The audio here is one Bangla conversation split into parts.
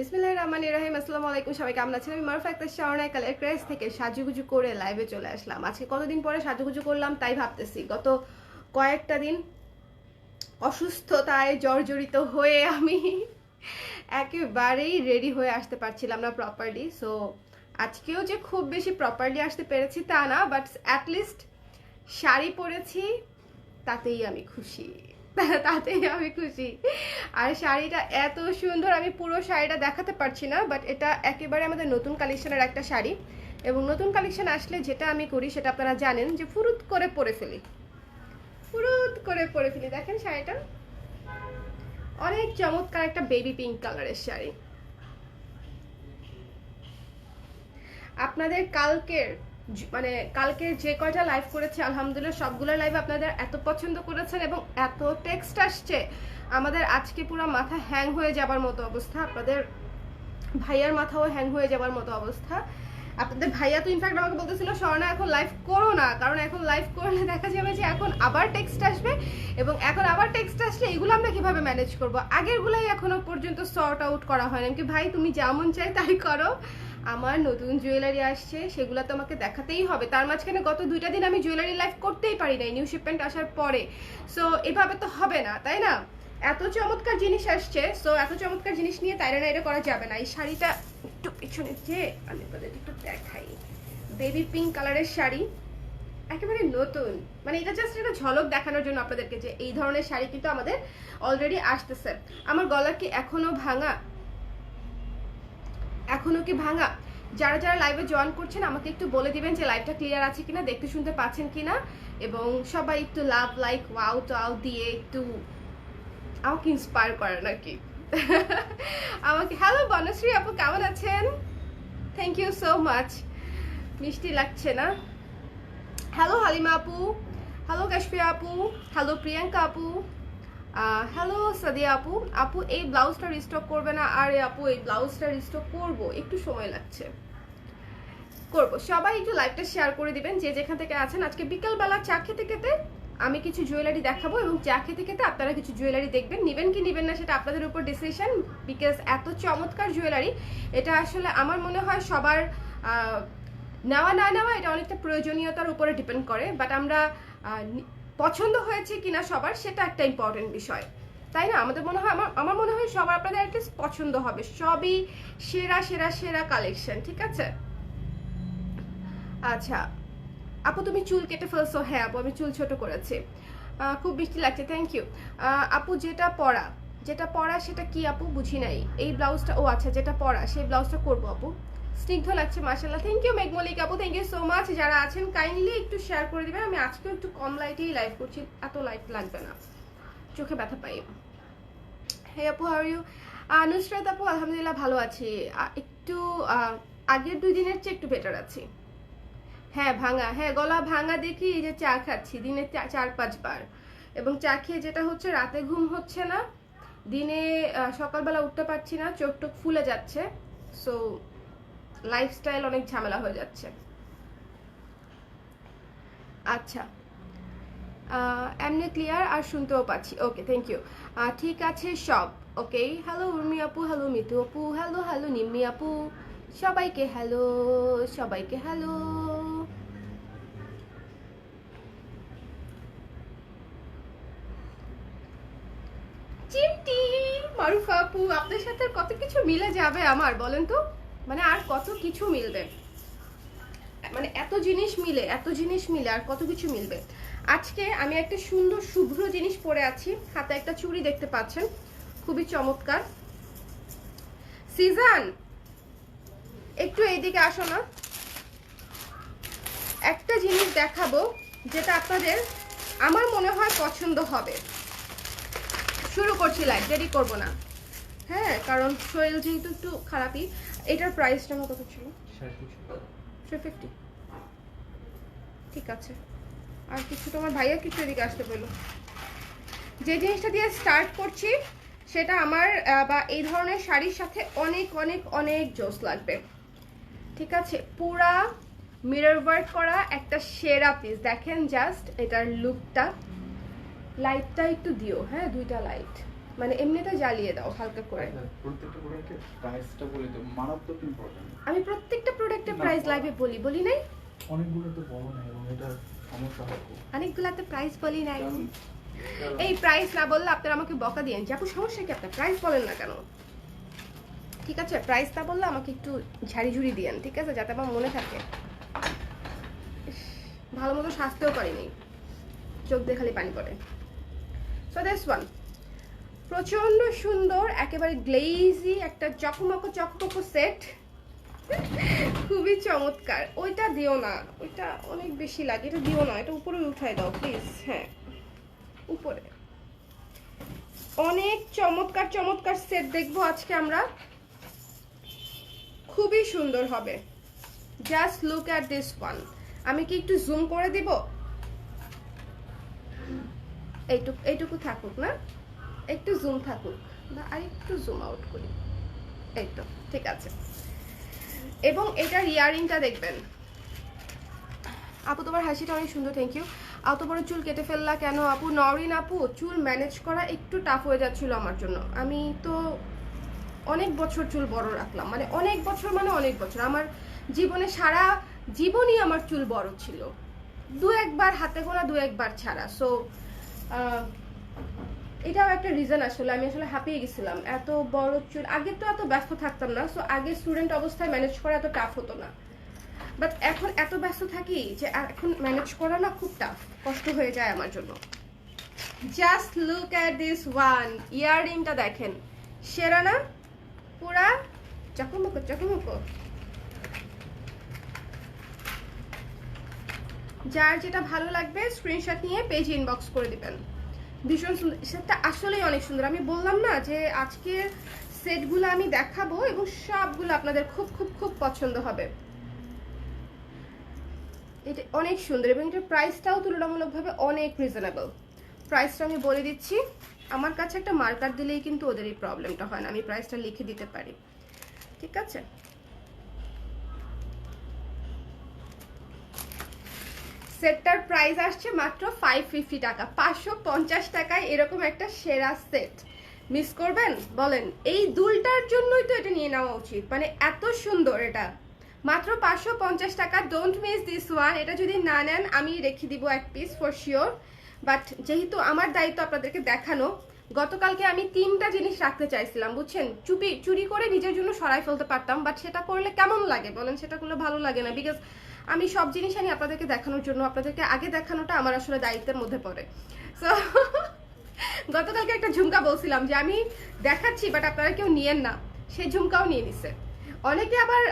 বিসমিল্লাহির রহমানির রহিম। আসসালামু আলাইকুম, সবাই কেমন আছেন? আমি মারুফা আক্তার শাওনা কালার ক্রেজ থেকে সাজুগুজু করে লাইভে চলে আসলাম। আজকে কতদিন পরে সাজুগুজু করলাম তাই ভাবতেছি। গত কয়েকটা দিন অসুস্থতায় জর্জরিত হয়ে আমি একেবারেই রেডি হয়ে আসতে পারছিলাম না প্রপারলি। সো আজকেও যে খুব বেশি প্রপারলি আসতে পেরেছি তা না, বাট অ্যাটলিস্ট শাড়ি পরেছি, তাতেই আমি খুশি। তাতেই আমি খুশি। আর শাড়িটা এত সুন্দর, আমি পুরো শাড়িটা দেখাতে পারছি না, বাট এটা একেবারে আমাদের নতুন কালেকশনের একটা শাড়ি। এবং নতুন কালেকশন আসলে যেটা আমি করি সেটা আপনারা জানেন যে ফুরুত করে পরে ফেলি, ফুরুত করে পরে ফেলি। দেখেন শাড়িটা অনেক চমৎকার, একটা বেবি পিঙ্ক কালারের শাড়ি। আপনাদের কালকের যে কয়টা লাইভ করেছে আলহামদুলিল্লাহ সবগুলো লাইভ আপনাদের এত পছন্দ করেছেন এবং এত টেক্সট আসছে, আমাদের আজকে পুরো মাথা হ্যাং হয়ে যাবার মতো অবস্থা। আপনাদের ভাইয়ার মাথাও হ্যাং হয়ে যাবার মতো অবস্থা। আপনাদের ভাইয়া তো ইনফ্যাক্ট আমাকে বলতেছিল স্বর্ণা এখন লাইভ করো না, কারণ এখন লাইভ করলে দেখা যাবে যে এখন আবার টেক্সট আসবে, এবং এখন আবার টেক্সট আসলে এগুলো আমরা কিভাবে ম্যানেজ করব। আগেরগুলাই এখনো পর্যন্ত সর্ট আউট করা হয় না। কি ভাই তুমি যেমন চাই তাই করো, আমার নতুন জুয়েলারি আসছে সেগুলো তো আমাকে দেখাতেই হবে। তার মাঝখানে গত 2টা দিন আমি জুয়েলারি লাইভ করতেই পারি নাই নিউ শিপমেন্ট আসার পরে। সো এভাবে তো হবে না, তাই না? এত চমৎকার জিনিস আসছে, সো এত চমৎকার জিনিস নিয়ে তাইরা নাইরা করা যাবে না। এই শাড়িটা একটু পিছনে যে আমি আপনাদের একটু দেখাই, বেবি পিঙ্ক কালারের শাড়ি, একেবারে নতুন। মানে এটা জাস্ট একটা ঝলক দেখানোর জন্য আপনাদেরকে যে এই ধরনের শাড়ি কিন্তু আমাদের অলরেডি আসতেছে। আমার গলা কি এখনো ভাঙা? এখনো কি ভাঙা? যারা যারা লাইভে জয়েন করছেন আমাকে একটু বলে দিবেন যে লাইভটা ক্লিয়ার আছে কিনা, দেখতে শুনতে পাচ্ছেন কিনা, এবং সবাই একটু লাভ লাইক ওয়াও টাও দিয়ে একটু আমাকে ইন্সপায়ার করেন আর কি। আমাকে হ্যালো বনশ্রী আপু, কেমন আছেন? Thank you so much. মিষ্টি লাগছে না? হ্যালো হালিমা আপু, হ্যালো কাশফিয়া আপু, হ্যালো প্রিয়াঙ্কা আপু, হ্যালো সাদিয়া আপু। আপু এই ব্লাউজটা রিস্টক করবে না? আরে আপু এই ব্লাউজটা রিস্টক করব, একটু সময় লাগছে, করব। সবাই একটু লাইভটা শেয়ার করে দিবেন যে যেখান থেকে আছেন। আজকে বিকালবেলা চা খেতে খেতে আমি কিছু জুয়েলারি দেখাবো, এবং চা খেতে খেতে আপনারা কিছু জুয়েলারি দেখবেন। নেবেন কি নেবেন না সেটা আপনাদের উপর ডিসিশন, বিকজ এত চমৎকার জুয়েলারি এটা আসলে আমার মনে হয় সবার নেওয়া না নেওয়া এটা অনেকটা প্রয়োজনীয়তার উপরে ডিপেন্ড করে। বাট আমরা পছন্দ হয়েছে কিনা সবার, সেটা একটা ইম্পর্টেন্ট বিষয়, তাই না? আমাদের মনে হয়, আমার মনে হয় সবার আপনাদের অ্যাটলিস্ট পছন্দ হবে। সবই সেরা সেরা সেরা কালেকশন, ঠিক আছে? আচ্ছা আপু তুমি চুল কেটে ফেলছো? হ্যাঁ আপু আমি চুল ছোট করেছি। খুব মিষ্টি লাগছে, থ্যাংক ইউ। আপু যেটা পরা সেটা কি আপু? বুঝি নাই। এই ব্লাউজটা, ও আচ্ছা যেটা পরা সেই ব্লাউজটা করবো আপু। স্নিগ্ধ লাগছে মাশাআল্লাহ, থ্যাংক ইউ মেঘমলিক আপু, থ্যাংক ইউ সো মাচ। যারা আছেন কাইন্ডলি একটু শেয়ার করে দিবেন। আমি আজকেও একটু কম লাইটেই লাইভ করছি, এত লাইট লাগবে না, চোখে ব্যথা পাই। হে আপু হাউ আর ইউ? নুসরাত আপু আলহামদুলিল্লাহ ভালো আছি, একটু আগের 2 দিনের চেয়ে একটু বেটার আছি। হ্যাঁ ভাঙা, হ্যাঁ গলা ভাঙা দেখি এই যে চা খাচ্ছি দিনে 4-5 বার, এবং চা খেয়ে যেটা হচ্ছে রাতে ঘুম হচ্ছে না, দিনে সকালবেলা উঠতে পারছি না, চোখ টোক ফুলে যাচ্ছে। সো লাইফস্টাইল অনেক ঝামেলা হয়ে যাচ্ছে। আচ্ছা এমনি ক্লিয়ার আর শুনতেও পাচ্ছি, ওকে থ্যাংক ইউ। ঠিক আছে সব ওকে। হ্যালো উর্মি আপু, হ্যালো মিতু আপু, হ্যালো হ্যালো নিম্মি আপু, সবাইকে হ্যালো, সবাইকে হ্যালো। চিমটি মারুফা আপু, আপনার সাথে আর কত কিছু মিলে যাবে আমার, বলেন তো? মানে আর কত কিছু মিলবে, মানে এত জিনিস মিলে আর কত কিছু মিলবে। আজকে আমি একটা সুন্দর শুভ্র জিনিস পরে আছি, হাতে একটা চুড়ি দেখতে পাচ্ছেন, খুবই চমৎকার। সিজন একটু এইদিকে আসো না, একটা জিনিস দেখাবো যেটা আপনাদের আমার মনে হয় পছন্দ হবে। শুরু করছি লাইভ, দেরি করবো না, হ্যাঁ কারণ শরীর যেহেতু একটু খারাপই। এটার প্রাইসটা আমার কত ছিল? 350। ঠিক আছে, আর কিছু তোমার ভাইয়া কিছু এদিকে আসতে বললো। যে জিনিসটা দিয়ে স্টার্ট করছি সেটা আমার বা এই ধরনের শাড়ির সাথে অনেক অনেক অনেক জোস লাগবে, ঠিক আছে? পুরা মিরর ওয়ার্ক করা একটা সেরা পিস, দেখেন জাস্ট এটার লুকটা। লাইটটা একটু দিও, হ্যাঁ 2টা লাইট, মানে এমনিতে জ্বালিয়ে দাও হালকা করে। প্রত্যেকটা প্রোডাক্টের প্রাইসটা বলে দাও, মারাত্মক ইম্পর্টেন্ট। আমি প্রত্যেকটা প্রোডাক্টের প্রাইস লাইভে বলি নাই? অনেকগুলো তো বলো না, এবং এটা সমস্যা হবে। অনেকগুলাতে প্রাইস বলি নাই। এই প্রাইস না বললে আপনারা আমাকে বকা দিয়েন যে আপু সমস্যা কি, আপনার প্রাইস বলেন না কেন? ঠিক আছে, প্রাইস না বললে আমাকে একটু ঝাড়ি ঝুড়ি দিয়েন, ঠিক আছে, যাতে আমার মনে থাকে। ভালো মতো সাজতেও পারিনি, চোখ দিয়ে খালি পানি পড়ে। সো দিস ওয়ান প্রচন্ড সুন্দর, একেবারে গ্লেজি একটা চকমকো সেট, খুবই চমৎকার। ওইটা দিও না, ওইটা অনেক বেশি লাগে, এটা দিও না, এটা উপরে উঠাই দাও প্লিজ। হ্যাঁ উপরে। অনেক চমৎকার সেট দেখবো আজকে আমরা, খুবই সুন্দর হবে। Just look at this one. আমি কি একটু জুম করে দিব? এইটুকু থাকুক না, একটু জুম থাকুক, বা আর একটু জুম আউট করি, এই তো ঠিক আছে। এবং এটার ইয়ারিংটা দেখবেন। আপু তোমার হাসিটা অনেক সুন্দর, থ্যাংক ইউ। এত বড় চুল কেটে ফেললা কেন আপু? নরিন আপু, চুল ম্যানেজ করা একটু টাফ হয়ে যাচ্ছিল আমার জন্য। আমি তো অনেক বছর চুল বড় রাখলাম, মানে অনেক বছর, আমার জীবনে সারা জীবনই আমার চুল বড় ছিল, দু একবার হাতে গোনা, দু একবার ছাড়া। সো এটাও একটা রিজন। আসলে আমি হাঁপিয়ে গেছিলাম, এত বড় চুল। আগে তো এত ব্যস্ত থাকতাম না, সো আগে স্টুডেন্ট অবস্থায় ম্যানেজ করা এত টাফ হতো না, বাট এখন এত ব্যস্ত থাকি যে এখন ম্যানেজ করা না খুব টাফ, কষ্ট হয়ে যায় আমার জন্য। Just look at this one, ইয়াররিংটা দেখেন, সেরা না? পুরা চকমকো। যার যেটা ভালো লাগবে স্ক্রিনশট নিয়ে পেজ ইনবক্স করে দিবেন। ভীষণ সুন্দর সেটটা, আসলেই অনেক সুন্দর। আমি বললাম না যে আজকের সেটগুলো আমি দেখাবো এবং সবগুলো আপনাদের খুব খুব খুব পছন্দ হবে। এটা অনেক সুন্দর এবং এটার প্রাইসটাও তুলনামূলকভাবে অনেক রিজনেবল। প্রাইসটা আমি বলে দিচ্ছি, আমার কাছে একটা মার্কার দিলেই কিন্তু ওদের এই প্রবলেমটা হয় না, আমি প্রাইসটা লিখে দিতে পারি, ঠিক আছে? সেটটার প্রাইস আসছে মাত্র 550 টাকা, 550 টাকায় এরকম একটা সেরা সেট মিস করবেন বলেন? এই দুলটার জন্যই তো এটা নিয়ে নেওয়া উচিত, মানে এত সুন্দর। এটা মাত্র 550 টাকা, ডোন্ট মিস দিস ওয়ান। এটা যদি না নেন আমি রেখে দিব এক পিস ফর শিওর, বাট যেহেতু আমার দায়িত্ব আপনাদেরকে দেখানো, গতকালকে আমি 3টা জিনিস রাখতে চাইছিলাম, বুঝছেন, চুরি করে নিজের জন্য সরাই ফেলতে পারতাম, বাট সেটা করলে কেমন লাগে বলেন? সেটা করলে ভালো লাগে না, বিকজ আমি সব জিনিস আনি আপনাদেরকে দেখানোর জন্য, আপনাদেরকে আগে দেখানোটা আমার আসলে দায়িত্বের মধ্যে পড়ে। সো গতকালকে একটা ঝুমকা বলছিলাম যে আমি দেখাচ্ছি বাট আপনারা কেউ নিয়েন না, সেই ঝুমকাও নিয়ে নিছে। অনেকে আবার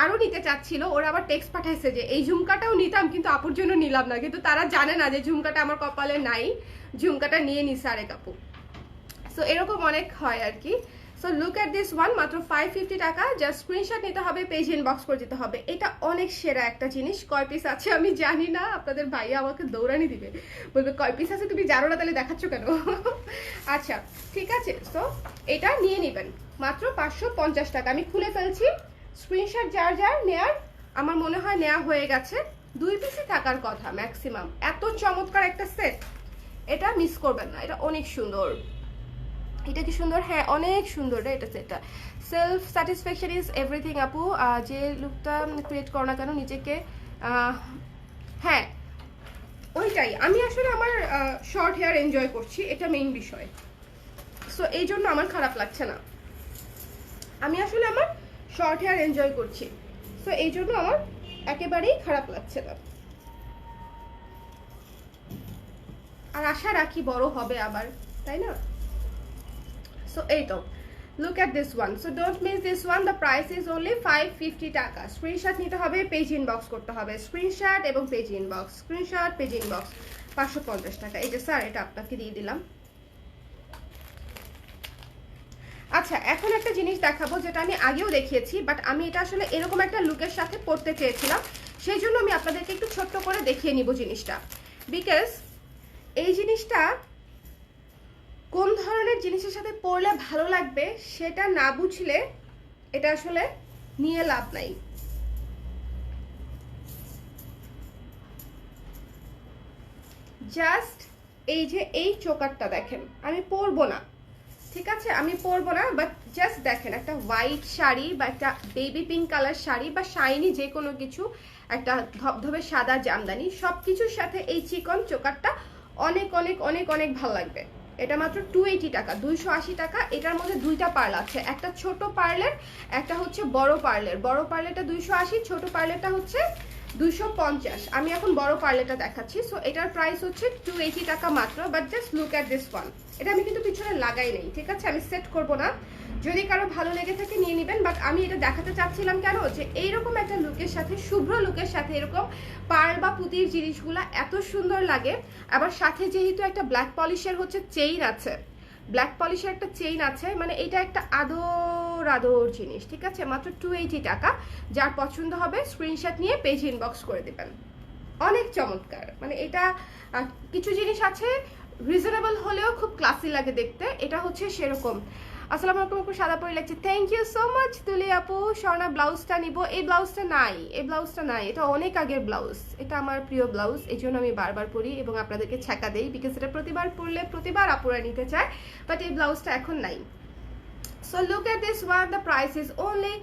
আরো নিতে চাচ্ছিল, ওরা আবার টেক্সট পাঠাইছে যে এই ঝুমকাটাও নিতাম কিন্তু আপুর জন্য নিলাম না, কিন্তু তারা জানে না যে ঝুমকাটা আমার কপালে নাই, ঝুমকাটা নিয়ে নিছে আরেক আপু। সো এরকম অনেক হয় আর কি। So look at this one, মাত্র 550 টাকা, জাস্ট স্ক্রিনশট নিতে হবে, পেজ ইনবক্স করে দিতে হবে। এটা অনেক সেরা একটা জিনিস। কয় পিস আছে আমি জানি না, আপনাদের ভাইয়া আমাকে দৌড়ানি দিবে, বলবে কয় পিস আছে তুমি জানো না তাহলে দেখাচ্ছ কেন? আচ্ছা ঠিক আছে, সো এটা নিয়ে নেবেন মাত্র 550 টাকা। আমি খুলে ফেলছি, স্ক্রিনশট যার নেয়ার আমার মনে হয় নেওয়া হয়ে গেছে, 2 পিসই থাকার কথা ম্যাক্সিমাম। এত চমৎকার একটা সেট, এটা মিস করবেন না, এটা অনেক সুন্দর। এটা কি সুন্দর? হ্যাঁ অনেক সুন্দর রে, এটা সেটটা। সেলফ স্যাটিসফ্যাকশন ইজ এভরিথিং আপু, যে লুকটা ক্রিয়েট করো না কেন নিজেকে, হ্যাঁ ওইটাই। আমি আসলে আমার শর্ট হেয়ার এনজয় করছি, এটা মেইন বিষয়। সো এই জন্য আমার খারাপ লাগছে না, আমি আসলে আমার শর্ট হেয়ার এনজয় করছি, সো এই জন্য আমার একেবারেই খারাপ লাগছে না। আর আশা রাখি বড় হবে আবার, তাই না? So এইতো, look at this one, so don't miss this one, the price is only 550 টাকা। স্ক্রিনশট নিতে হবে, পেজ ইনবক্স করতে হবে, স্ক্রিনশট এবং page inbox, screenshot page inbox, 550 টাকা। এই যে স্যার এটা আপনাকে দিয়ে দিলাম। আচ্ছা এখন একটা জিনিস দেখাবো যেটা আমি আগেও দেখিয়েছি, বাট আমি এটা আসলে এরকম একটা লুকের সাথে পরতে চেয়েছিলাম, সেই জন্য আমি আপনাদেরকে একটু ছোট্ট করে দেখিয়ে নিব জিনিসটা, বিকজ এই জিনিসটা কোন ধরনের জিনিসের সাথে পরলে ভালো লাগবে সেটা না বুঝলে এটা আসলে নিয়ে লাভ নাই। জাস্ট এই যে এই চোকারটা দেখেন, আমি পরবো না, ঠিক আছে, আমি পরবো না, বাট জাস্ট দেখেন একটা হোয়াইট শাড়ি বা একটা বেবি পিঙ্ক কালার শাড়ি বা শাইনি যে কোনো কিছু, একটা ধবধবে সাদা জামদানি, সব কিছুর সাথে এই চিকন চোকারটা অনেক অনেক অনেক অনেক ভালো লাগবে। এটা মাত্র 280 টাকা, 280 টাকা। এটার মধ্যে দুইটা পার্ল আছে, একটা ছোট পার্লের, একটা হচ্ছে বড় পার্লের। বড় পার্লেরটা 280, ছোট পার্লেরটা হচ্ছে 250। আমি এখন বড় পার্লেরটা দেখাচ্ছি। সো এটার প্রাইস হচ্ছে 280 টাকা মাত্র। But just look at this one. এটা আমি কিন্তু পিছনে লাগাই নেই, ঠিক আছে, আমি সেট করব না। যদি কারো ভালো লেগে থাকে নিয়ে নেবেন, বাট আমি এটা দেখাতে চাচ্ছিলাম কেন, যে এইরকম একটা লুকের সাথে, শুভ্র লুকের সাথে এরকম পার্ল বা পুঁতির জিনিসগুলো এত সুন্দর লাগে। আবার সাথে যেহেতু একটা ব্ল্যাক পলিশের হচ্ছে চেইন আছে, ব্ল্যাক পলিশের একটা চেইন আছে, মানে এটা একটা আদর আদর জিনিস, ঠিক আছে। মাত্র 280 টাকা। যার পছন্দ হবে স্ক্রিনশট নিয়ে পেজ ইনবক্স করে দিবেন। অনেক চমৎকার, মানে এটা কিছু জিনিস আছে রিজনেবল হলেও খুব ক্লাসি লাগে দেখতে, এটা হচ্ছে সেরকম। আসসালামু আলাইকুম আপু, সাদা পরে লাগছে, থ্যাংক ইউ সো মাচ তুলি আপু। স্বর্ণা ব্লাউজটা নিব, এই ব্লাউজটা নাই, এই ব্লাউজটা নাই, এটা অনেক আগের ব্লাউজ, এটা আমার প্রিয় ব্লাউজ, এই জন্য আমি বারবার পরি এবং আপনাদেরকে ছ্যাঁকা দেই, বিকজ এটা প্রতিবার পরলে প্রতিবার আপুরা নিতে চায়, বাট এই ব্লাউজটা এখন নাই। So look at this one, the price is only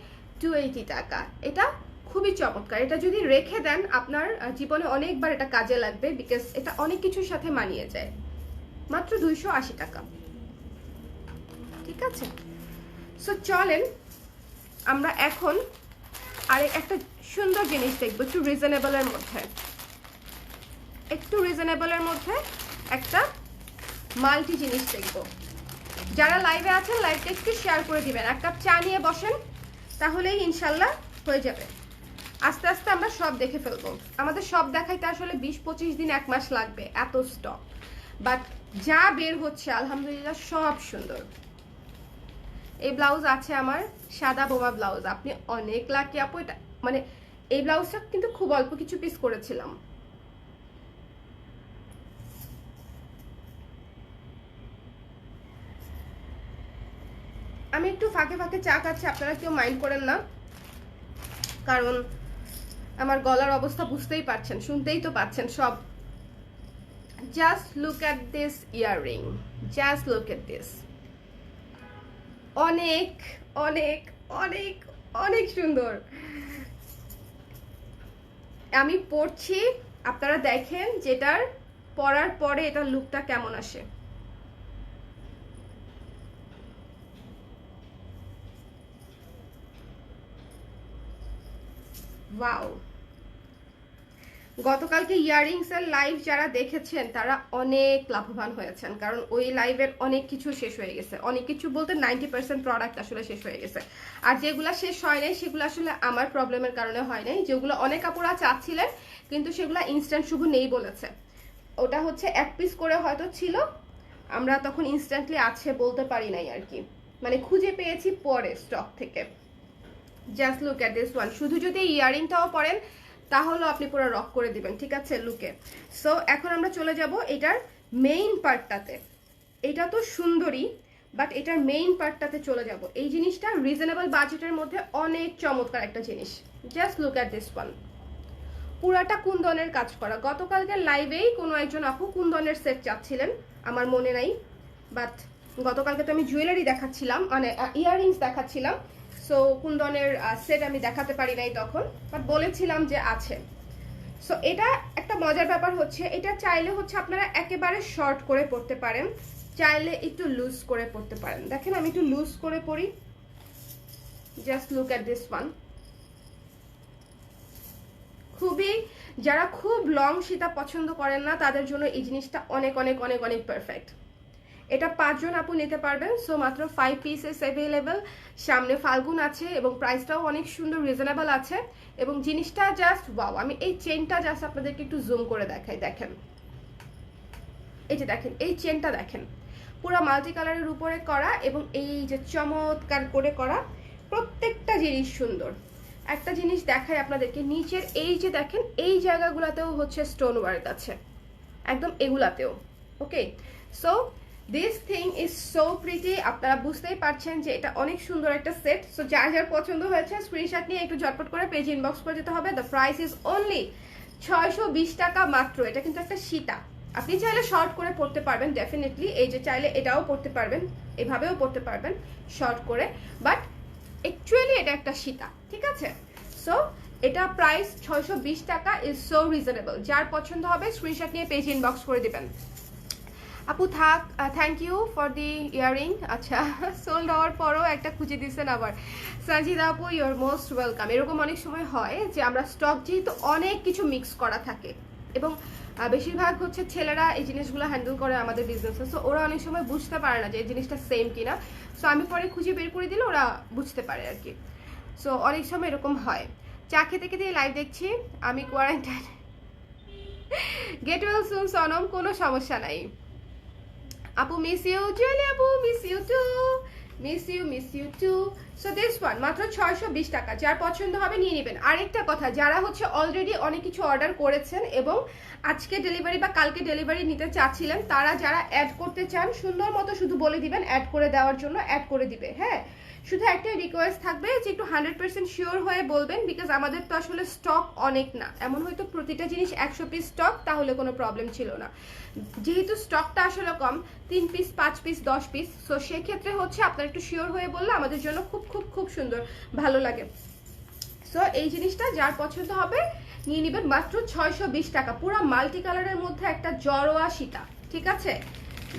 280 টাকা। এটা খুবই চমৎকার, এটা যদি রেখে দেন আপনার জীবনে অনেকবার এটা কাজে লাগবে, বিকজ এটা অনেক কিছুর সাথে মানিয়ে যায়। মাত্র 280 টাকা, ঠিক আছে। সো চলেন আমরা এখন আরে একটা সুন্দর জিনিস দেখবো, একটু রিজনেবলের মধ্যে, একটু রিজনেবলের মধ্যে একটা মাল্টি জিনিস দেখবো। যারা লাইভে আছেন লাইভটা একটু শেয়ার করে দিবেন, এক কাপ চা নিয়ে বসেন, তাহলেই ইনশাল্লাহ হয়ে যাবে। আস্তে আস্তে আমরা সব দেখে ফেলবো, আমাদের সব দেখাইতে আসলে 20-25 দিন 1 মাস লাগবে, এত স্টক, বাট যা বের হচ্ছে আলহামদুলিল্লাহ সব সুন্দর। এই ব্লাউজ আছে আমার, সাদা বোমা ব্লাউজ, আপনি অনেক লাকি আপু। এটা মানে এই ব্লাউজটা কিন্তু খুব অল্প কিছু পিস করেছিলাম। আমি একটু ফাঁকে ফাঁকে চা খাচ্ছি, আপনারা কেউ মাইন্ড করেন না, কারণ আমার গলার অবস্থা বুঝতেই পারছেন, শুনতেই তো পাচ্ছেন সব। Just look at this earring, just look at this, অনেক অনেক অনেক অনেক সুন্দর। আমি পরছি, আপনারা দেখেন যেটার পরার পরে এটার লুকটা কেমন আসে। ওয়াও, গতকালকে ইয়াররিংস এর লাইভ যারা দেখেছেন তারা অনেক লাভবান হয়েছেন, কারণ ওই লাইভের অনেক কিছু শেষ হয়ে গেছে, অনেক কিছু বলতে 90% প্রোডাক্ট আসলে শেষ হয়ে গেছে। আর যেগুলো শেষ হয় নাই সেগুলো আসলে আমার প্রবলেমের কারণে হয় নাই, যেগুলো অনেক আপুরা চাচ্ছিলেন কিন্তু সেগুলো ইনস্ট্যান্ট শুভ নেই বলেছে, ওটা হচ্ছে এক পিস করে হয়তো ছিল, আমরা তখন ইনস্ট্যান্টলি আছে বলতে পারি নাই আর কি, মানে খুঁজে পেয়েছি পরে স্টক থেকে। Just look at this one, শুধু যদি ইয়াররিংটাও পরেন তাহলে আপনি পুরো রক করে দিবেন, ঠিক আছে লুকে। সো এখন আমরা চলে যাব এটার মেইন পার্টটাতে। এটা তো সুন্দরী, বাট এটার মেইন পার্টটাতে চলে যাব। এই জিনিসটা রিজনেবল বাজেটের মধ্যে অনেক চমৎকার একটা জিনিস। Just look at this one, পুরাটা কুন্দনের কাজ করা। গতকালকের লাইভেই কোনো একজন আপু কুন্দনের সেট চাচ্ছিলেন, আমার মনে নাই, বাট গতকালকে তো আমি জুয়েলারি দেখাচ্ছিলাম, মানে ইয়াররিংস দেখাচ্ছিলাম, সো কুন্দনের সেট আমি দেখাতে পারি নাই তখন, বাট বলেছিলাম যে আছে। সো এটা একটা মজার ব্যাপার হচ্ছে, এটা চাইলে হচ্ছে আপনারা একেবারে শর্ট করে পড়তে পারেন, চাইলে একটু লুজ করে পড়তে পারেন। দেখেন আমি একটু লুজ করে পড়ি, just look at this one. খুবই, যারা খুব লং সীতা পছন্দ করেন না তাদের জন্য এই জিনিসটা অনেক অনেক অনেক অনেক পারফেক্ট। এটা 5 জন আপু নিতে পারবেন, সো মাত্র 5 পিসেস অ্যাভেলেবল। সামনে ফাল্গুন আছে এবং প্রাইসটাও অনেক সুন্দর রিজনেবল আছে, এবং জিনিসটা জাস্ট ওয়াও। আমি এই চেনটা জাস্ট আপনাদেরকে একটু জুম করে দেখাই, দেখেন এই যে দেখেন এই চেনটা দেখেন, পুরো মাল্টি কালারের উপরে করা, এবং এই যে চমৎকার করে করা, প্রত্যেকটা জিনিস সুন্দর। একটা জিনিস দেখাই আপনাদেরকে, নিচের এই যে দেখেন এই জায়গাগুলোতেও হচ্ছে স্টোন ওয়ার্ক আছে, একদম এগুলাতেও। Okay, so this thing is so pretty. আপনারা বুঝতেই পারছেন যে এটা অনেক সুন্দর একটা সেট। সো যার যার পছন্দ হয়েছে স্ক্রিনশট নিয়ে একটু ঝটপট করে পেজ ইনবক্স করে যেতে হবে। দ্য প্রাইস ইজ অনলি 620 টাকা মাত্র। এটা কিন্তু একটা সীতা, আপনি চাইলে শর্ট করে পরতে পারবেন ডেফিনেটলি, এই যে চাইলে এটাও পরতে পারবেন, এভাবেও পরতে পারবেন শর্ট করে, বাট অ্যাকচুয়ালি এটা একটা সীতা, ঠিক আছে? সো এটা প্রাইস 620 টাকা, ইজ সো রিজনেবল। যার পছন্দ হবে স্ক্রিনশট নিয়ে পেজ ইনবক্স করে দিবেন। আপু থাক, thank you for the earring. আচ্ছা, সোল্ড হওয়ার পরও একটা খুঁজে দিচ্ছেন আবার। সঞ্জিদা আপু, ইউর মোস্ট ওয়েলকাম। এরকম অনেক সময় হয় যে আমরা স্টক যেহেতু অনেক কিছু মিক্স করা থাকে, এবং বেশিরভাগ হচ্ছে ছেলেরা এই জিনিসগুলো হ্যান্ডেল করে আমাদের বিজনেসে, সো ওরা অনেক সময় বুঝতে পারে না যে এই জিনিসটা সেম কিনা। সো আমি পরে খুঁজে বের করে দিলে ওরা বুঝতে পারে আর কি। সো অনেক সময় এরকম হয়। চা খেতে খেতে লাইভ দেখছি, আমি quarantine. Get well soon Sanam, কোনো সমস্যা নাই আপু। মিস ইউ জুয়েলি আপু, miss you too, miss you too. So this one মাত্র 620 টাকা। যার পছন্দ হবে নিয়ে নেবেন। আরেকটা কথা, যারা হচ্ছে অলরেডি অনেক কিছু অর্ডার করেছেন এবং আজকে ডেলিভারি বা কালকে ডেলিভারি নিতে চাচ্ছিলেন, তারা যারা অ্যাড করতে চান সুন্দর মতো শুধু বলে দিবেন অ্যাড করে দেওয়ার জন্য, অ্যাড করে দিবে। হ্যাঁ, শুধু একটাই রিকোয়েস্ট থাকবে যে একটু 100% শিওর হয়ে বলবেন, বিকজ আমাদের তো আসলে স্টক অনেক না, এমন হয়তো প্রতিটা জিনিস 100 পিস স্টক, তাহলে কোনো প্রবলেম ছিল না। যেহেতু স্টকটা আসলে কম, 3 পিস 5 পিস 10 পিস, সো সেক্ষেত্রে হচ্ছে আপনার একটু শিওর হয়ে বললে আমাদের জন্য খুব খুব খুব সুন্দর ভালো লাগে। সো এই জিনিসটা যার পছন্দ হবে নিয়ে নেবেন মাত্র 620 টাকা। পুরো মাল্টি কালারের মধ্যে একটা জড়োয়া সীতা, ঠিক আছে?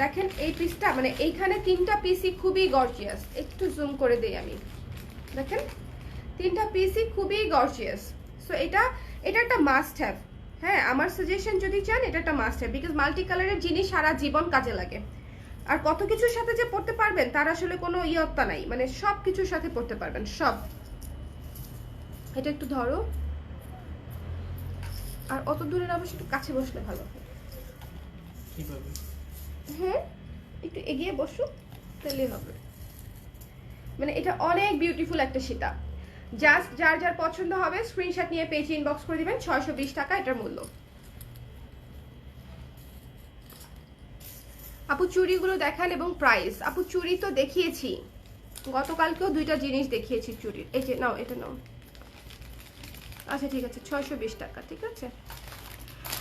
দেখেন এই পিসটা, মানে এইখানে 3টা পিসই খুবই গর্জিয়াস। একটু জুম করে দেই আমি, দেখেন 3টা পিসই খুবই গর্জিয়াস। সো এটা একটা মাস্ট হ্যাভ। হ্যাঁ, আমার সাজেশন যদি চান এটা একটা মাস্ট হ্যাভ, বিকজ মাল্টি কালারের জিনিস সারা জীবন কাজে লাগে। আর কত কিছুর সাথে যে পড়তে পারবেন তার আসলে কোনো ইয়ত্তা নাই, মানে সব কিছুর সাথে পড়তে পারবেন সব। এটা একটু ধরো, আর অত দূরে না বসে একটু কাছে বসলে ভালো হয়। হ্যাঁ, একটু এগিয়ে বসো তাহলেই হবে। মানে এটা অনেক বিউটিফুল একটা সীতা। জাস্ট যার যার পছন্দ হবে স্ক্রিনশট নিয়ে পেজ ইনবক্স করে দিবেন। 620 টাকা এটার মূল্য। আপু চুড়িগুলো দেখান এবং প্রাইস। আপু চুড়ি তো দেখিয়েছি, গতকালকেও 2টা জিনিস দেখিয়েছি চুড়ির। এই যে নাও, এটা নাও। আচ্ছা ঠিক আছে, 620 টাকা, ঠিক আছে।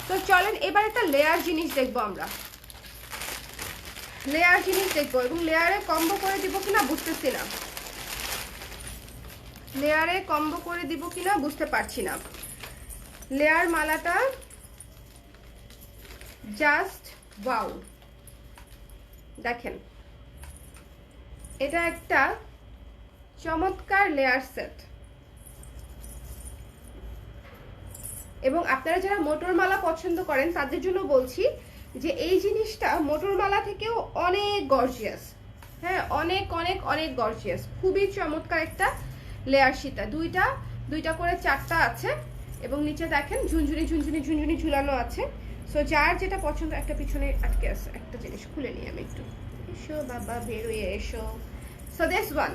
তো চলেন এবার একটা লেয়ার জিনিস দেখবো আমরা, লেয়ার জিনিস দেখবো, এবং লেয়ারে কম্বো করে দিব কিনা বুঝতেছি না, লেয়ারে কম্বো করে দিব কিনা বুঝতে পারছি না। লেয়ার মালাটা জাস্ট ওয়াও, দেখেন এটা একটা চমৎকার লেয়ার সেট। এবং আপনারা যারা মোটর মালা পছন্দ করেন তাদের জন্য বলছি যে এই জিনিসটা মোটর মালা থেকেও অনেক গর্জিয়াস। হ্যাঁ, অনেক অনেক অনেক গর্জিয়াস, খুবই চমৎকার একটা লেয়ার সীতা। দুইটা করে 4টা আছে, এবং নিচে দেখেন ঝুনঝুনি ঝুনঝুনি ঝুনঝুনি ঝুলানো আছে। সো যার যেটা পছন্দ, একটা পিছনে আটকে আছে, একটা জিনিস খুলে নিই আমি একটু। এসো বাবা, বেরোয় এসো। সো দিস ওয়ান,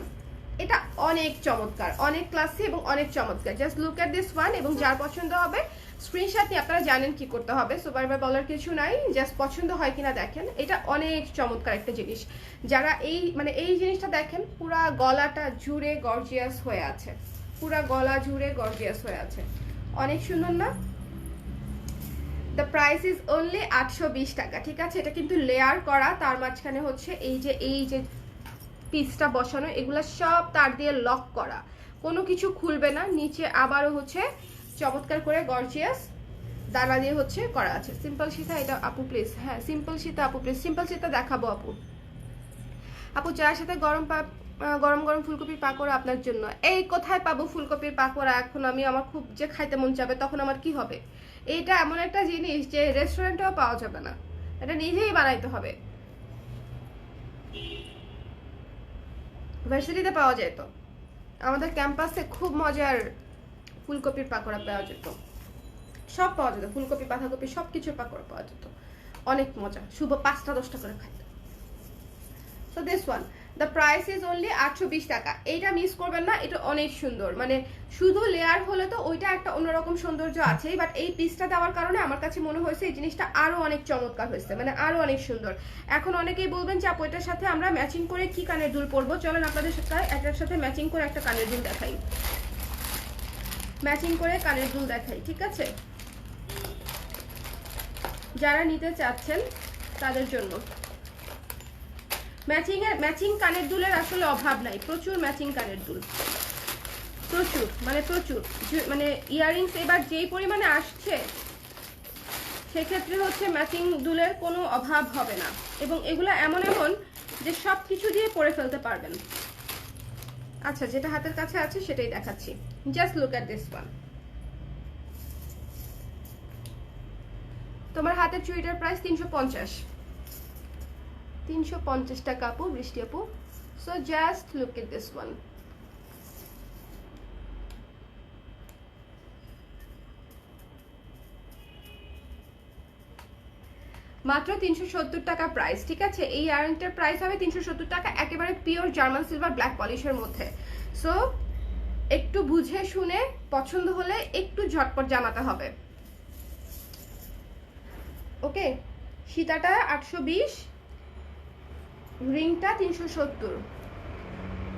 এটা অনেক চমৎকার, অনেক ক্লাসি এবং অনেক চমৎকার। Just look at this one, এবং যার পছন্দ হবে স্ক্রিনশট নিয়ে, আপনারা জানেন কি করতে হবে, সো বারবার বলার কিছু নাই, জাস্ট পছন্দ হয় কিনা দেখেন। এটা অনেক চমৎকার একটা জিনিস। যারা এই জিনিসটা দেখেন, পুরা গলাটা জুড়ে গর্জিয়াস হয়ে আছে, পুরা গলা জুড়ে গর্জিয়াস হয়ে আছে, অনেক সুন্দর না? দ্য প্রাইস ইজ অনলি 820 টাকা, ঠিক আছে? এটা কিন্তু লেয়ার করা, তার মাঝখানে হচ্ছে এই যে পিসটা বসানো, এগুলা সব তার দিয়ে লক করা, কোনো কিছু খুলবে না। নিচে আবারও হচ্ছে চমৎকার করে গর্জিয়াস দানা দিয়ে হচ্ছে করা আছে। সিম্পল সীতা এটা আপু প্লিজ। হ্যাঁ, সিম্পল সীতা আপু প্লিজ, সিম্পল সীতা দেখাবো আপু। আপু চায়ের সাথে গরম গরম ফুলকপির পাকোড়া আপনার জন্য। এই কোথায় পাবো ফুলকপির পাকোড়া? এখন আমার খুব যে খাইতে মন যাবে, তখন আমার কি হবে? এটা এমন একটা জিনিস যে রেস্টুরেন্টেও পাওয়া যাবে না, এটা নিজেই বানাইতে হবে। ভার্সিটিতে পাওয়া যেত, আমাদের ক্যাম্পাসে খুব মজার ফুলকপির পাকোড়া পাওয়া যেত, সব পাওয়া যেত, ফুলকপি বাঁধাকপি সব কিছুর পাকোড়া পাওয়া যেত, অনেক মজা। শুভ 5টা 10টা করে খাইতো। So this one, the price is only 820 টাকা। এইটা মিস করবেন না, এটা অনেক সুন্দর। মানে শুধু লেয়ার হলে তো ওইটা একটা অন্যরকম সৌন্দর্য আছে, বাট এই পিসটা দেওয়ার কারণে আমার কাছে মনে হয়েছে এই জিনিসটা আরো অনেক চমৎকার হয়েছে, মানে আরো অনেক সুন্দর। এখন অনেকেই বলবেন যে আপু এটার সাথে আমরা ম্যাচিং করে কি কানের দুল পরবো। চলেন আপনাদের সাথে এটার সাথে ম্যাচিং করে একটা কানের দুল দেখাই, ম্যাচিং করে কানের দুল দেখাই, ঠিক আছে? যারা নিতে চাচ্ছেন তাদের জন্য। ম্যাচিং কানের দুলের আসলে অভাব নাই, প্রচুর ম্যাচিং কানের দুল, প্রচুর মানে প্রচুর। মানে ইয়াররিংস এবার যেই পরিমাণে আসছে সেক্ষেত্রে হচ্ছে ম্যাচিং দুলের কোনো অভাব হবে না, এবং এগুলো এমন এমন যে সব কিছু দিয়ে পরে ফেলতে পারবেন। আচ্ছা, যেটা হাতের কাছে আছে সেটাই দেখাচ্ছি, just look at this one. তোমার হাতের চুড়িটার প্রাইস 350 টাকা আপু, বৃষ্টি আপু। So just look at this one. মাত্র 370 টাকা প্রাইস, ঠিক আছে। এই ইয়াররিংটার প্রাইস হবে 370 টাকা, একেবারে পিওর জার্মান সিলভার ব্ল্যাক পলিশের মধ্যে। সো একটু বুঝে শুনে পছন্দ হলে একটু ঝটপট জামাতে হবে। ওকে, সীতাটা 820, রিংটা 370।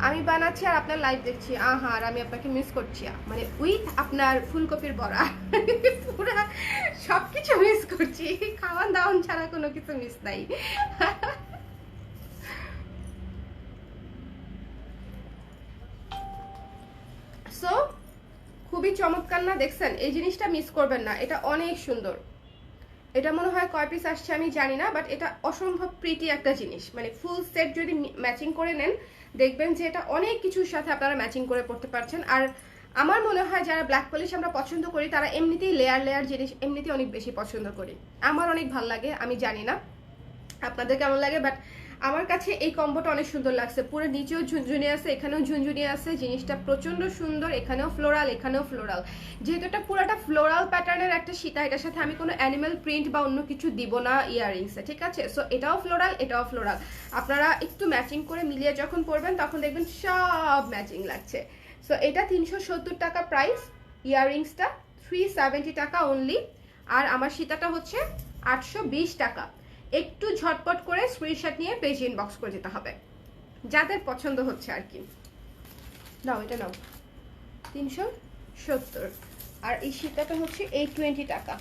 আমি বানাচ্ছি আর আপনার লাইভ দেখছি, আহা, আর আমি আপনাকে মিস করছি, মানে উইথ আপনার ফুলকপির বড়া পুরা সবকিছু মিস করছি, খাওয়ান দাওয়ান ছাড়া কোনো কিছু মিস নাই। সো খুবই চমৎকার না, দেখছেন? এই জিনিসটা মিস করবেন না, এটা অনেক সুন্দর। এটা মনে হয় কয় পিস আসছে আমি জানি না, বাট এটা অসম্ভব প্রিটি একটা জিনিস। মানে ফুল সেট যদি ম্যাচিং করে নেন দেখবেন যে এটা অনেক কিছুর সাথে আপনারা ম্যাচিং করে পড়তে পারছেন। আর আমার মনে হয় যারা ব্ল্যাক পলিশ আমরা পছন্দ করি তারা এমনিতেই লেয়ার লেয়ার জিনিস এমনিতেই অনেক বেশি পছন্দ করি। আমার অনেক ভালো লাগে, আমি জানি না আপনাদের কেমন লাগে, বাট আমার কাছে এই কম্বোটা অনেক সুন্দর লাগছে। পুরো নিচেও ঝুনঝুনি আছে, এখানেও ঝুনঝুনি আছে, জিনিসটা প্রচন্ড সুন্দর। এখানেও ফ্লোরাল, এখানেও ফ্লোরাল, যেহেতু এটা পুরোটা ফ্লোরাল প্যাটার্নের একটা সীতা, এটার সাথে আমি কোনো অ্যানিমাল প্রিন্ট বা অন্য কিছু দিব না ইয়াররিংসে, ঠিক আছে। সো এটাও ফ্লোরাল, এটাও ফ্লোরাল। আপনারা একটু ম্যাচিং করে মিলিয়ে যখন পরবেন তখন দেখবেন সব ম্যাচিং লাগছে। সো এটা 370 টাকা প্রাইস, ইয়াররিংসটা 370 টাকা অনলি, আর আমার সীতাটা হচ্ছে 820 টাকা। একটু ঝটপট করে স্ক্রিনশট নিয়ে পেজ ইনবক্স করে যেতে হবে যাদের পছন্দ হচ্ছে আর কি। নাও এটা নাও, 370। আর এই সীতাটা হচ্ছে 820 টাকা।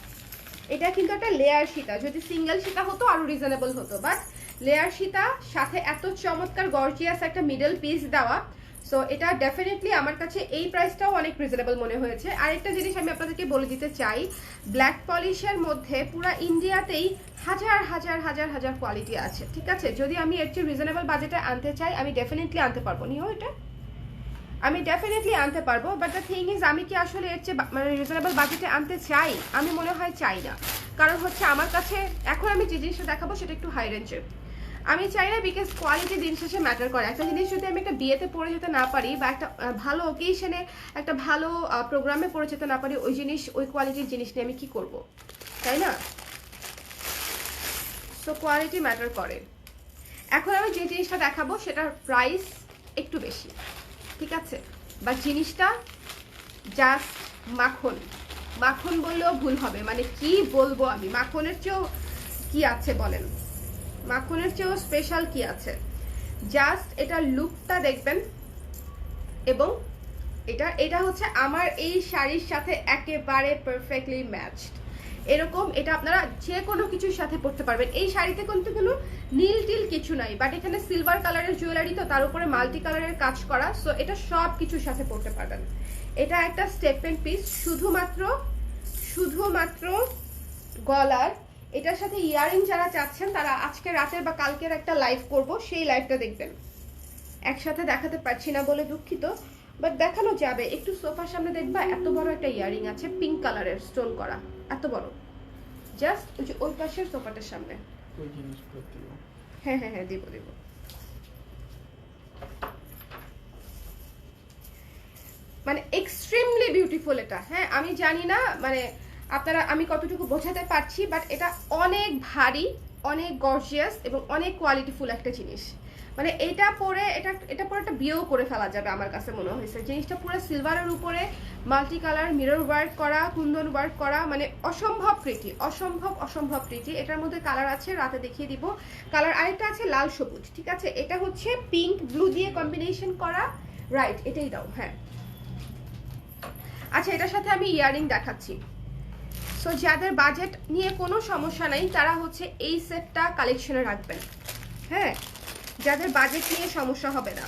এটা কিন্তু একটা লেয়ার সীতা, যদি সিঙ্গেল সীতা হতো আরো রিজনেবল হতো, বাট লেয়ার সীতা সাথে এত চমৎকার গর্জিয়াস একটা মিডল পিস দেওয়া, সো এটা ডেফিনেটলি আমার কাছে এই প্রাইসটাও অনেক রিজনেবল মনে হয়েছে। আরেকটা জিনিস আমি আপনাদেরকে বলে দিতে চাই, ব্ল্যাক পলিশের মধ্যে পুরো ইন্ডিয়াতেই হাজার হাজার হাজার হাজার কোয়ালিটি আছে, ঠিক আছে। যদি আমি এর চেয়ে রিজনেবল বাজেটে আনতে চাই আমি ডেফিনেটলি আনতে পারবো, নিও এটা আমি ডেফিনেটলি আনতে পারবো, বাট দ্য থিং ইজ আমি কি আসলে এর চেয়ে মানে রিজনেবল বাজেটে আনতে চাই? আমি মনে হয় চাই না। কারণ হচ্ছে আমার কাছে এখন আমি যে জিনিসটা দেখাবো সেটা একটু হাই রেঞ্জের, আমি চাই না, বিকজ কোয়ালিটি দিন শেষে ম্যাটার করে। একটা জিনিস যদি আমি একটা বিয়েতে পরে যেতে না পারি বা একটা ভালো ওকেশনে একটা ভালো প্রোগ্রামে পরে যেতে না পারি, ওই জিনিস ওই কোয়ালিটির জিনিস নিয়ে আমি কি করব, তাই না? সো কোয়ালিটি ম্যাটার করে। এখন আমি যে জিনিসটা দেখাবো সেটার প্রাইস একটু বেশি, ঠিক আছে, বাট জিনিসটা জাস্ট মাখন। মাখন বললেও ভুল হবে, মানে কি বলবো আমি, মাখনের চেয়েও কি আছে বলেন, মাখনের চেয়েও স্পেশাল কি আছে। জাস্ট এটা লুকটা দেখবেন, এবং এটা হচ্ছে আমার এই শাড়ির সাথে একেবারে পারফেক্টলি ম্যাচড। এরকম এটা আপনারা যে কোনো কিছুর সাথে পরতে পারবেন। এই শাড়িতে কিন্তু কোনো নীল টিল কিছু নাই, বাট এখানে সিলভার কালারের জুয়েলারি, তো তার উপরে মাল্টি কালারের কাজ করা, সো এটা সব কিছুর সাথে পরতে পারবেন। এটা একটা স্টেটমেন্ট পিস, শুধুমাত্র গলার। এটার সাথে ইয়ারিং যারা চাচ্ছেন তারা আজকে রাতের বা কালকের একটা লাইভ করব, সেই লাইভটা দেখবেন। একসাথে দেখাতে পারছি না বলে দুঃখিত, বাট দেখানো যাবে। একটু সোফার সামনে দেখবা এত বড় একটা ইয়ারিং আছে, পিঙ্ক কালারের স্টোন করা, এত বড়, জাস্ট ওই পাশের সোফাটার সামনে। ওই জিনিসগুলো দিও। হ্যাঁ হ্যাঁ হ্যাঁ, দিব দিব। মানে এক্সট্রিমলি বিউটিফুল এটা। হ্যাঁ, আমি জানি না মানে আপনারা আমি কতটুকু বোঝাতে পারছি, বাট এটা অনেক ভারী, অনেক গর্জিয়াস এবং অনেক কোয়ালিটিফুল একটা জিনিস। মানে এটা পরে এটা পরে একটা বিয়েও করে ফেলা যাবে আমার কাছে মনে হয়েছে। জিনিসটা পুরো সিলভারের উপরে মাল্টি কালার মিরর ওয়ার্ক করা, কুন্দন ওয়ার্ক করা, মানে অসম্ভব প্রিটি, অসম্ভব প্রিটি। এটার মধ্যে কালার আছে, রাতে দেখিয়ে দিব কালার। আরেকটা আছে লাল সবুজ, ঠিক আছে। এটা হচ্ছে পিঙ্ক ব্লু দিয়ে কম্বিনেশন করা, রাইট, এটাই দাও। হ্যাঁ, আচ্ছা, এটার সাথে আমি ইয়ারিং দেখাচ্ছি। সো যাদের বাজেট নিয়ে কোনো সমস্যা নাই তারা হচ্ছে এই সেটটা কালেকশনে রাখবেন। হ্যাঁ, যাদের বাজেট নিয়ে সমস্যা হবে না,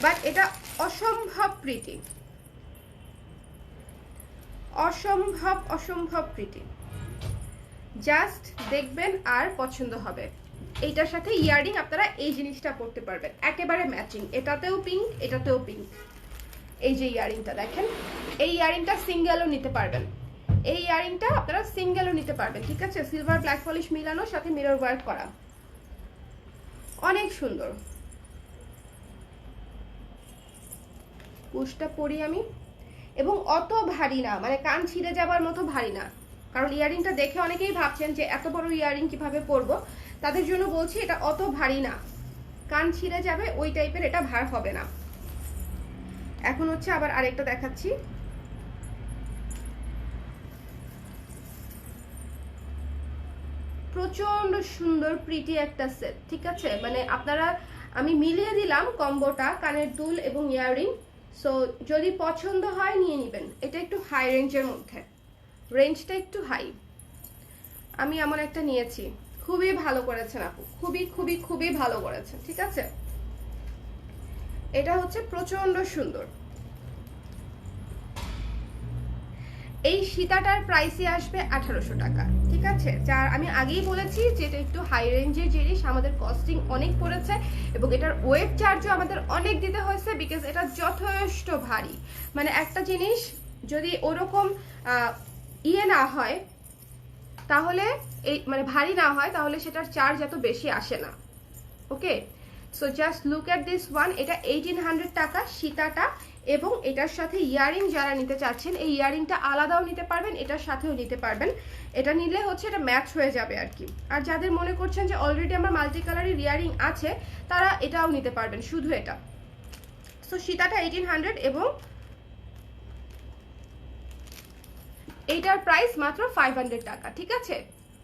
বাট এটা অসম্ভব প্রিটি, অসম্ভব অসম্ভব প্রিটি। জাস্ট দেখবেন আর পছন্দ হবে। এইটার সাথে ইয়ারিং আপনারা এই জিনিসটা পরতে পারবেন, একেবারে ম্যাচিং। এটাতেও পিঙ্ক, এটাতেও পিঙ্ক। এই যে ইয়ারিংটা দেখেন, এই ইয়ারিংটা সিঙ্গেলও নিতে পারবেন, এই ইয়ারিংটা আপনারা সিঙ্গেলও নিতে পারবেন, ঠিক আছে? সিলভার ব্ল্যাক পলিশ মিলানো, সাথে মিরর ওয়ার্ক করা, অনেক সুন্দর। পুশটা পরি আমি, এবং অত ভারী না, মানে কান ছিঁড়ে যাবার মতো ভারী না। কারণ ইয়ারিংটা দেখে অনেকেই ভাবছেন যে এত বড় ইয়ারিং কিভাবে পরবো, তাদের জন্য বলছি এটা অত ভারী না, কান ছিঁড়ে যাবে ওই টাইপের, এটা ভার হবে না। এখন হচ্ছে আবার আরেকটা দেখাচ্ছি। প্রচন্ড সুন্দর প্রিটি একটা সেট, ঠিক আছে? মানে আপনারা, আমি মিলিয়ে দিলাম কম্বোটা, কানের দুল এবং ইয়ারিং। সো যদি পছন্দ হয় নিয়ে নেবেন। এটা একটু হাই রেঞ্জের মধ্যে, রেঞ্জটা একটু হাই। আমি এমন একটা নিয়েছি, খুবই ভালো করেছেন আপু, খুবই খুবই খুবই ভালো করেছেন, ঠিক আছে? এটা হচ্ছে প্রচন্ড সুন্দর। এই সীতাটার প্রাইসই আসবে 1800 টাকা, ঠিক আছে? যার আমি আগেই বলেছি যে এটা একটু হাই রেঞ্জের জিনিস, আমাদের কস্টিং অনেক পড়েছে এবং এটার ওয়েট চার্জও আমাদের অনেক দিতে হয়েছে, বিকজ এটা যথেষ্ট ভারী। মানে একটা জিনিস যদি ওরকম ইয়ে না হয়, তাহলে এই মানে ভারী না হয়, তাহলে সেটার চার্জ এত বেশি আসে না। Okay, so just look at this one. এটা 1800 টাকা সীতাটা, এবং এটার সাথে ইয়ারিং যারা নিতে চাচ্ছেন, এই ইয়ারিংটা আলাদাও নিতে পারবেন, এটার সাথেও নিতে পারবেন। এটা নিলে হচ্ছে এটা ম্যাচ হয়ে যাবে আর কি। আর যাদের মনে করছেন যে অলরেডি আমার মাল্টি কালারের ইয়ারিং আছে, তারা এটাও নিতে পারবেন, শুধু এটা। সো সীতাটা 1800 এবং এইটার প্রাইস মাত্র 500 টাকা, ঠিক আছে?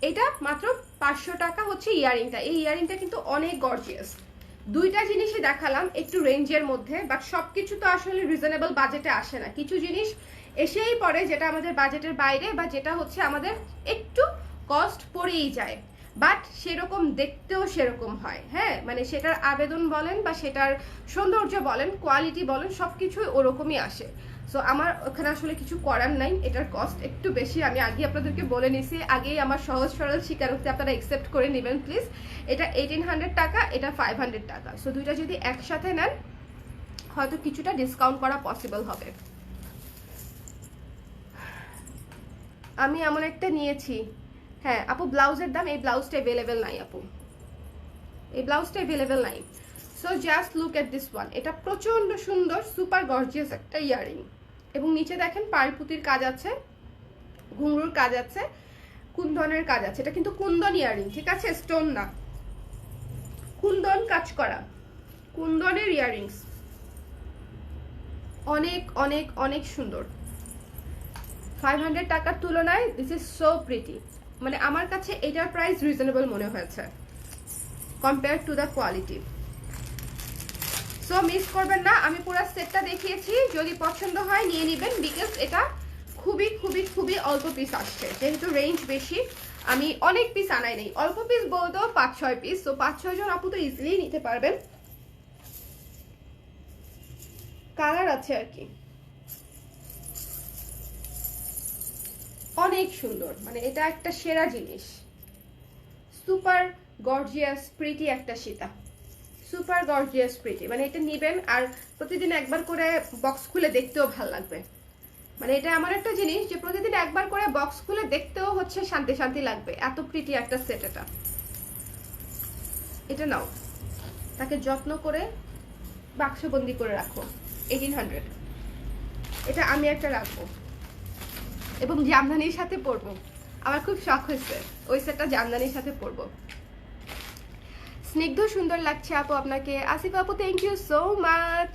এটা মাত্র 500 টাকা হচ্ছে ইয়ারিংটা। এই ইয়ারিংটা কিন্তু অনেক গর্জিয়াস। দুইটা জিনিসই দেখালাম একটু রেঞ্জের মধ্যে, বাট সবকিছু তো আসলে রিজনেবল বাজেটে আসে না। কিছু জিনিস এসেই পড়ে যেটা আমাদের বাজেটের বাইরে, বা যেটা হচ্ছে আমাদের একটু কস্ট পড়েই যায়, বাট সেরকম দেখতেও সেরকম হয়। হ্যাঁ, মানে সেটার আবেদন বলেন বা সেটার সৌন্দর্য বলেন, কোয়ালিটি বলেন, সবকিছুই ওরকমই আসে। সো আমার ওখানে আসলে কিছু করার নাই, এটার কস্ট একটু বেশি। আমি আগে আপনাদেরকে বলে নিছি, আগেই আমার সহজ সরল স্বীকারোক্তি আপনারা একসেপ্ট করে নেবেন প্লিজ। এটা 1800 টাকা, এটা 500 টাকা। সো দুইটা যদি একসাথে নেন হয়তো কিছুটা ডিসকাউন্ট করা পসিবল হবে। আমি এমন একটা নিয়েছি। হ্যাঁ আপু, ব্লাউজের দাম, এই ব্লাউজটা অ্যাভেলেবেল নাই আপু, এই ব্লাউজটা অ্যাভেলেবেল নাই। So just look at this one. এটা প্রচন্ড সুন্দর, সুপার গর্জিয়াস একটা ইয়ারিং, এবং নিচে দেখেন পাড়পুতির কাজ আছে, ঘুঙরুর কাজ আছে, কুন্দনের কাজ আছে। এটা কিন্তু কুন্দন ইয়ারিং, ঠিক আছে? স্টোন না, কুন্দন কাজ করা, কুন্দনের ইয়ারিংস। অনেক অনেক অনেক সুন্দর। 500 টাকার তুলনায় দিস ইজ সো প্রিটি। মানে আমার কাছে এটার প্রাইস রিজনেবল মনে হয়েছে compare to the quality. So miss করবেন না, আমি পুরো সেটটা দেখিয়েছি, যদি পছন্দ হয় নিয়ে নেবেন, বিকজ এটা খুবই খুবই খুবই অল্প পিস আসছে, যেহেতু রেঞ্জ বেশি। আমি অনেক পিস আনাই নেই, অল্প পিস বলতেও 5-6 পিস। তো 5-6 জন আপু তো ইজিলি নিতে পারবেন। কালার আছে আর কি, অনেক সুন্দর। মানে এটা একটা সেরা জিনিস, সুপার গর্জিয়াস প্রিটি একটা সীতা, সুপার গর্জিয়াস প্রিটি। মানে এটা নিবেন আর প্রতিদিন একবার করে বক্স খুলে দেখতেও ভালো লাগবে। মানে এটা আমার একটা জিনিস যে প্রতিদিন একবার করে বক্স খুলে দেখতেও হচ্ছে শান্তি শান্তি লাগবে, এত প্রিটি একটা সেট এটা। এটা নাও, তাকে যত্ন করে বাক্সবন্দি করে রাখো। 1800। এটা আমি একটা রাখবো এবং জামদানির সাথে পরবো, আমার খুব শখ হয়েছে ওই সেটটা জামদানির সাথে পরবো। স্নিগ্ধ সুন্দর লাগছে আপু আপনাকে। আসিফ আপু থ্যাংক ইউ সো মাচ।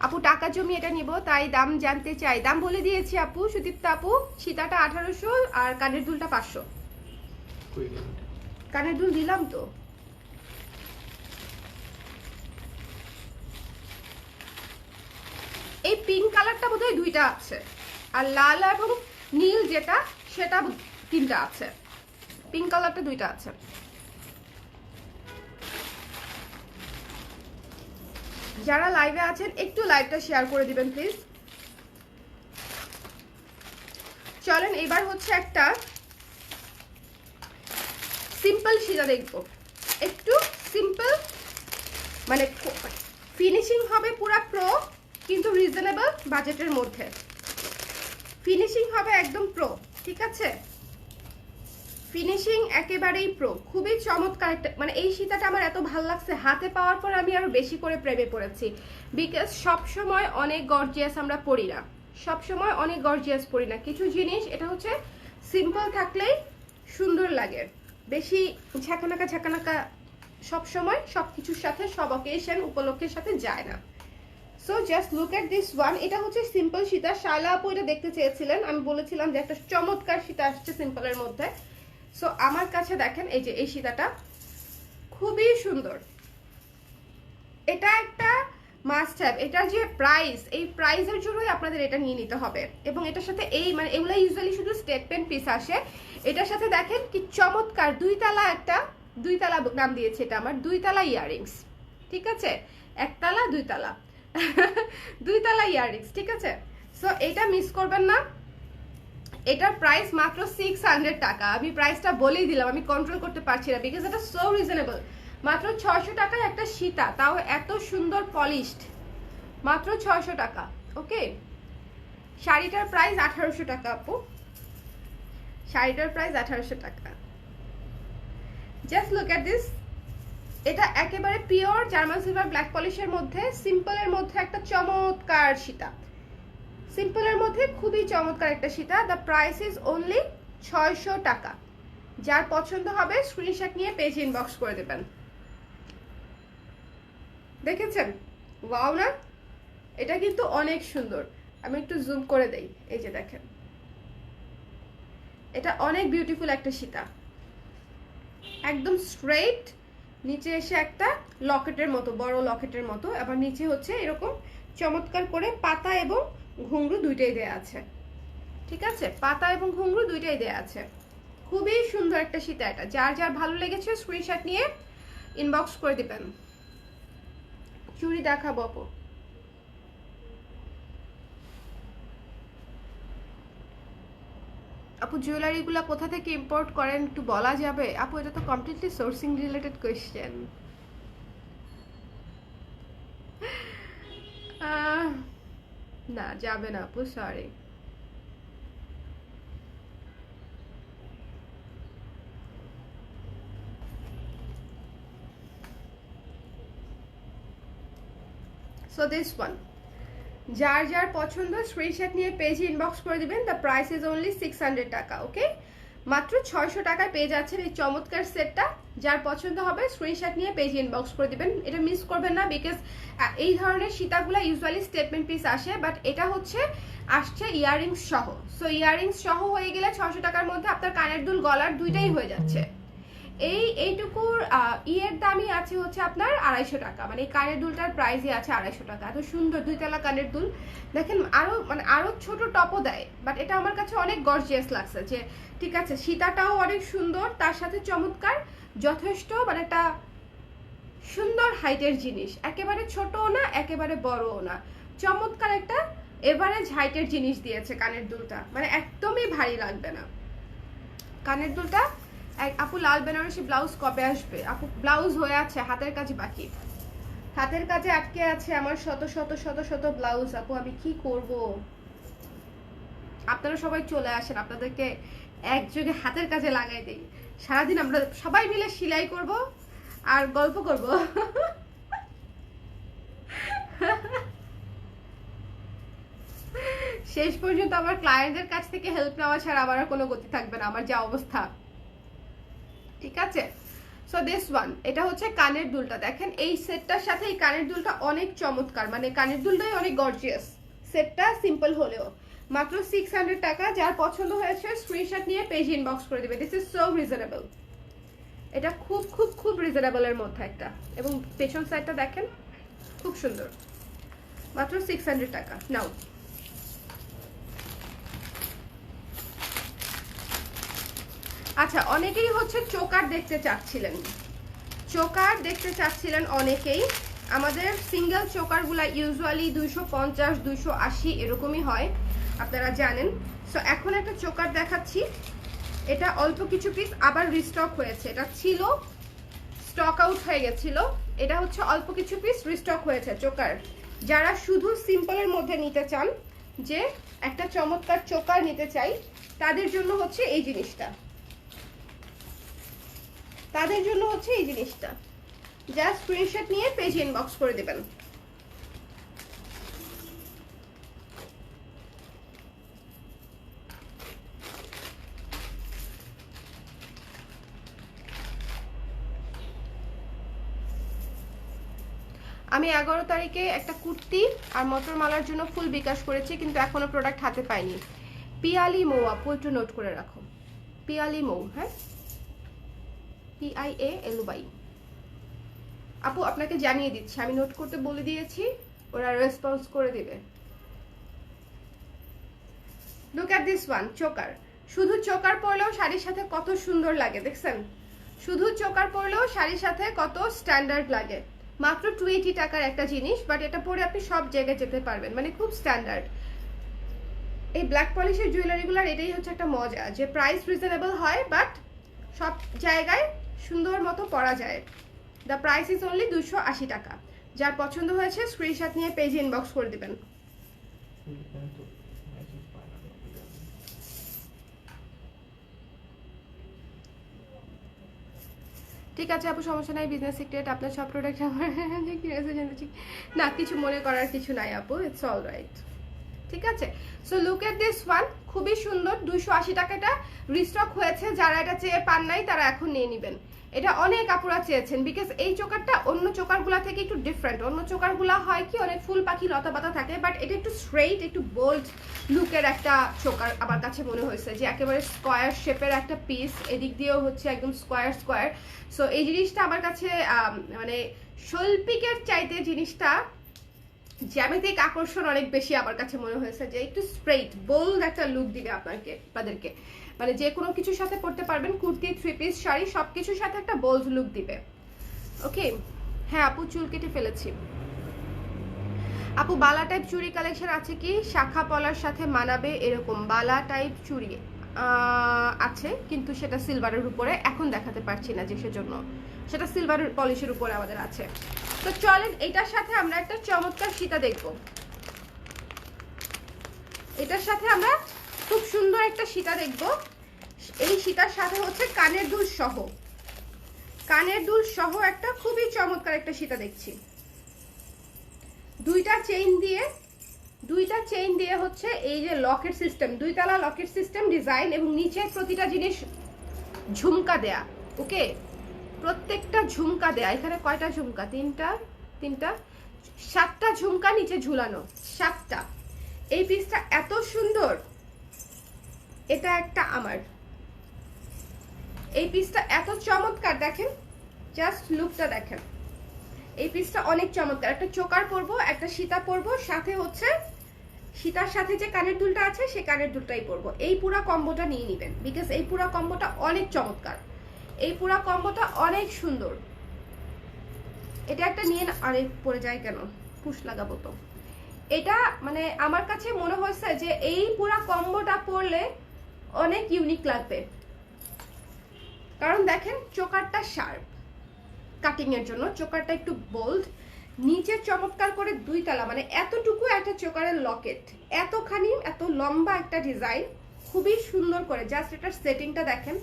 আপু টাকা জমি এটা নিব, তাই দাম জানতে চাই। দাম বলে দিয়েছি আপু, সুদীপ্তা আপু। সীতাটা 1800 আর কানের দুলটা 500। কানের দুল দিলাম তো। এই পিঙ্ক কালারটা বোধহয় দুইটা আছে, আর লাল এবং নীল যেটা সেটা 3টা আছে, পিঙ্ক কালারটা 2টা আছে। যারা লাইভে আছেন একটু লাইভটা শেয়ার করে দিবেন প্লিজ। চলেন এবার হচ্ছে একটা সিম্পল সীতা দেখবো, একটু সিম্পল, মানে ফিনিশিং হবে পুরা প্রো, কিন্তু রিজনেবল বাজেটের মধ্যে ফিনিশিং হবে একদম প্রো, ঠিক আছে? ফিনিশিং একেবারেই প্রো, খুবই চমৎকার একটা, মানে এই সীতাটা আমার এত ভালো লাগছে, হাতে পাওয়ার পর আমি আরো বেশি করে প্রেমে পড়েছি। বিকজ সব সময় অনেক গর্জিয়াস আমরা পরি না, সব সময় অনেক গর্জিয়াস পরি না, কিছু জিনিস এটা হচ্ছে সিম্পল থাকলেই সুন্দর লাগে, বেশি ঝাঁকানাকা ঝাঁকানাকা সব সময় সব কিছুর সাথে সব অকেশন উপলক্ষের সাথে যায় না। So just look at this one, এটা হচ্ছে সিম্পল সীতা। শায়লা আপু এটা দেখতে চেয়েছিলেন, আমি বলেছিলাম যে একটা চমৎকার সীতা আসছে সিম্পলের মধ্যে। সো আমার কাছে দেখেন এই যে এই সীতাটা খুবই সুন্দর, এটা একটা মাস্ট হ্যাভ। এটার যে প্রাইস, এই প্রাইসের জন্যই আপনাদের এটা নিয়ে নিতে হবে। এবং এটার সাথে এই মানে এগুলো ইউজুয়ালি শুধু স্টেটমেন্ট পিস আসে, এটার সাথে দেখেন কি চমৎকার 2 তালা, একটা 2 তালা নাম দিয়েছে এটা আমার, 2 তালা ইয়াররিংস, ঠিক আছে? 1 তালা 2 তালা 2 তালা ইয়াররিংস, ঠিক আছে? সো এটা মিস করবেন না। এটার প্রাইস মাত্র 600 টাকা। আমি প্রাইসটা বলেই দিলাম, আমি কন্ট্রোল করতে পারছি না বিকজ এটা সো রিজনেবল। মাত্র 600 টাকায় একটা সীতা, তাও এত সুন্দর পলিশড, মাত্র 600 টাকা। ওকে, শাড়িটার প্রাইস 1800 টাকা আপু, শাড়িটার প্রাইস 1800 টাকা। জাস্ট লুক এট দিস, এটা একেবারে পিওর জার্মান সিলভার ব্ল্যাক পলিশের মধ্যে, সিম্পলের মধ্যে একটা চমৎকার সীতা, সিম্পলের মধ্যে খুবই চমৎকার একটা Sita. The price is only 600 টাকা। যার পছন্দ হবে স্ক্রিনশট নিয়ে পেজ ইনবক্স করে দেবেন। দেখেছেন ওয়াও না, এটা কিন্তু অনেক সুন্দর। আমি একটু জুম করে দেই, এই যে দেখেন, এটা অনেক বিউটিফুল একটা সীতা, একদম স্ট্রেট, নিচে এসে একটা লকেটের মতো, বড় লকেটের মতো, আবার নিচে হচ্ছে এরকম চমৎকার করে পাতা এবং ঘুংরু দুইটাই দেয়া আছে, ঠিক আছে? পাতা এবং ঘুংরু দুইটাই দেয়া আছে, খুবই সুন্দর একটা সীতা। এটা যার যার ভালো লেগেছে স্ক্রিনশট নিয়ে ইনবক্স করে দিবেন। চুড়ি দেখাবো আপু, আপু জুয়েলারি গুলা কোথা থেকে ইম্পোর্ট করেন একটু বলা যাবে? আপু এটা তো কমপ্লিটলি সোর্সিং রিলেটেড কোয়েশ্চেন। না যাবে না আপু, সরি। সো দিস ওয়ান, যার যার পছন্দ স্ক্রিনশট নিয়ে পেজে ইনবক্স করে দিবেন। দ্য প্রাইস ইজ অনলি 600 টাকা। ওকে, মাত্র 600 টাকায় পেয়ে যাচ্ছেন এই চমৎকার সেটটা। যার পছন্দ হবে স্ক্রিনশট নিয়ে পেজে ইনবক্স করে দিবেন, এটা মিস করবেন না বিকজ এই ধরনের সীতাগুলো ইউজুয়ালি স্টেটমেন্ট পিস আসে, বাট এটা হচ্ছে আসছে ইয়াররিংস সহ। সো ইয়াররিংস সহ হয়ে গেলে 600 টাকার মধ্যে আপনার কানের দুল গলার দুইটাই হয়ে যাচ্ছে। এইটুকুর ইয়ের দামই আছে হচ্ছে আপনার 250 টাকা, মানে এই কানের দুলটার প্রাইসই আছে 250 টাকা। এত সুন্দর 2 তালা কানের দুল দেখেন, আরো ছোট টপও দেয়, বাট এটা আমার কাছে অনেক গর্জিয়াস লাগছে। যে ঠিক আছে, সীতাটাও অনেক সুন্দর, তার সাথে চমৎকার, যথেষ্ট মানে একটা সুন্দর হাইটের জিনিস, একেবারে ছোটও না একেবারে বড়ও না, চমৎকার একটা এভারেজ হাইটের জিনিস দিয়েছে কানের দুলটা, মানে একদমই ভারী লাগবে না কানের দুলটা। আপু লাল বেনারসি ব্লাউজ কবে আসবে? আপু ব্লাউজ হয়ে আছে, হাতের কাজে বাকি, হাতের কাজে আটকে আছে আমার শত শত শত শত ব্লাউজ। আপু আমি কি করব? আপনারা সবাই চলে আসেন, আপনাদেরকে একযোগে হাতের কাজে লাগাই দেই। সারাদিন আমরা সবাই মিলে সেলাই করব আর গল্প করব। শেষ পর্যন্ত আমার ক্লায়েন্টদের কাছ থেকে হেল্প নেওয়া ছাড়া আমার আর কোনো গতি থাকবে না, আমার যা অবস্থা। ঠিক আছে, সো দিস ওয়ান, এটা হচ্ছে কানের দুলটা। দেখেন এই সেটটার সাথে এই কানের দুলটা অনেক চমৎকার, মানে কানের দুলটাই অনেক গর্জিয়াস। সেটটা সিম্পল হলেও মাত্র 600 টাকা। যার পছন্দ হয়েছে স্ক্রিনশট নিয়ে পেজ ইনবক্স করে দিবে। দিস ইজ সো রিজনেবল, এটা খুব খুব খুব রিজনেবলের মধ্যে একটা। এবং পেছন সাইডটা দেখেন খুব সুন্দর, মাত্র 600 টাকা। নাও আচ্ছা, অনেকেই হচ্ছে চোকার দেখতে চাচ্ছিলেন, চোকার দেখতে চাচ্ছিলেন অনেকেই। আমাদের সিঙ্গেল চোকারগুলা ইউজুয়ালি 250 280 এরকমই হয়, আপনারা জানেন। সো এখন একটা চোকার দেখাচ্ছি, এটা অল্প কিছু পিস আবার রিস্টক হয়েছে, এটা ছিল স্টক আউট হয়ে গেছিল, এটা হচ্ছে অল্প কিছু পিস রিস্টক হয়েছে চোকার। যারা শুধু সিম্পলের মধ্যে নিতে চান, যে একটা চমৎকার চোকার নিতে চাই, তাদের জন্য হচ্ছে এই জিনিসটা, তাদের জন্য হচ্ছে এই জিনিসটা। জাস্ট স্ক্রিনশট নিয়ে পেজ ইনবক্স করে দেবেন। আমি 11 তারিখে একটা কুর্তি আর মটর মালার জন্য ফুল বিকাশ করেছি, কিন্তু এখনো প্রোডাক্ট হাতে পাইনি। পিয়ালি মৌ আপু, একটু নোট করে রাখো, পিয়ালি মৌ, হ্যাঁ, PIALY আপু, আপনাকে জানিয়ে দিচ্ছি, আমি নোট করতে বলে দিয়েছি, ওরা রেসপন্স করে দিবে। Look at this one, choker. শুধু চোকার পরলেও শাড়ির সাথে কত সুন্দর লাগে, দেখছেন? শুধু চোকার পরলেও শাড়ির সাথে কত স্ট্যান্ডার্ড লাগে। মাত্র 280 টাকার একটা জিনিস, বাট এটা পরে আপনি সব জায়গায় যেতে পারবেন, মানে খুব স্ট্যান্ডার্ড। এই ব্ল্যাক পলিশের জুয়েলারিগুলোর এটাই হচ্ছে একটা মজা, যে প্রাইস রিজনেবল হয়, বাট সব জায়গায় সুন্দর মতো পরা যায়। দ্য প্রাইস ইজ অনলি 280 টাকা। যার পছন্দ হয়েছে স্ক্রিনশট নিয়ে পেজে ইনবক্স করে দিবেন। ঠিক আছে আপু, সমস্যা নাই, বিজনেস সিক্রেট, আপনার সব প্রোডাক্ট আমার কি আছে জানতে না, কিছু মনে করার কিছু নাই আপু, ইটস অল রাইট। ঠিক আছে, so look at this one, খুবই সুন্দর। 280 টাকাটা রিস্টক হয়েছে, যারা এটা চেয়ে পান নাই তারা এখন নিয়ে নেবেন। এটা অনেক আপুরা চেয়েছেন, বিকজ এই চোকারটা অন্য চোকারগুলা থেকে একটু ডিফারেন্ট। অন্য চোকারগুলা হয় কি অনেক ফুল পাখি লতা পাতা থাকে, বাট এটা একটু স্ট্রেইট, একটু বোল্ড লুকের একটা চোকার আমার কাছে মনে হয়েছে, যে একেবারে স্কোয়ার শেপের একটা পিস, এদিক দিয়েও হচ্ছে একদম স্কোয়ার স্কোয়ার। সো এই জিনিসটা আমার কাছে মানে শৈল্পিকের চাইতে জিনিসটা জ্যামিতিক আকর্ষণ অনেক বেশি আমার কাছে মনে হয়েছে, যে একটু স্ট্রেইট বোল্ড একটা লুক দিবে আপনাদেরকে, মানে যে কোনো কিছুর সাথে পড়তে পারবেন, কুর্তি, 3 পিস শাড়ি, সবকিছুর সাথে একটা বোল্ড লুক দিবে। ওকে, হ্যাঁ আপু, চুল কেটে ফেলেছি। আপু, বালা টাইপ চুড়ি কালেকশন আছে কি? শাখা পলার সাথে মানাবে এরকম বালা টাইপ চুড়ি আছে, কিন্তু সেটা সিলভারের উপরে, এখন দেখাতে পারছি না, যে সেজন্য সেটা সিলভার পলিশের উপরে আমাদের আছে। তো চলেন, এটার সাথে আমরা একটা চমৎকার সীতা দেখব। এটার সাথে আমরা খুব সুন্দর একটা সীতা দেখব। এই সীতার সাথে হচ্ছে কানের দুল সহ, কানের দুল সহ একটা খুবই চমৎকার একটা সীতা দেখছি। দুইটা চেইন দিয়ে হচ্ছে এই যে লকেট সিস্টেম, 2 তালা লকেট সিস্টেম ডিজাইন, এবং নিচে প্রতিটা জিনিস ঝুমকা দেয়া। ওকে, প্রত্যেকটা ঝুমকা দেয়া। এখানে কয়টা ঝুমকা? তিনটা 7টা ঝুমকা নিচে ঝুলানো, 7টা। এই পিসটা এত সুন্দর, এটা একটা আমার, এই পিসটা এত চমৎকার, দেখেন জাস্ট লুকটা দেখেন। এই পিসটা অনেক চমৎকার। একটা চোকার পরবো, একটা সীতা পরবো, সাথে হচ্ছে সীতার সাথে যে কানের দুলটা আছে সেই কানের দুলটাই পরবো। এই পুরা কম্বোটা নিয়ে নেবেন, বিকজ এই পুরা কম্বোটা অনেক চমৎকার, এই পুরা কম্বোটা অনেক সুন্দর। এটা একটা নিয়ে না, আরে পরে যায় কেন, পুশ লাগাবো তো। এটা মানে আমার কাছে মনে হয়েছে যে এই পুরা কম্বোটা পরলে অনেক ইউনিক লাগবে, কারণ দেখেন চোকারটা শার্প, কাটিং এর জন্য চোকারটা একটু বোল্ড, নিচে চমৎকার করে 2 তালা, মানে এতটুকু একটা চোকারের লকেট, এতখানি এত লম্বা একটা ডিজাইন, খুবই সুন্দর করে। জাস্ট এটার সেটিংটা দেখেন,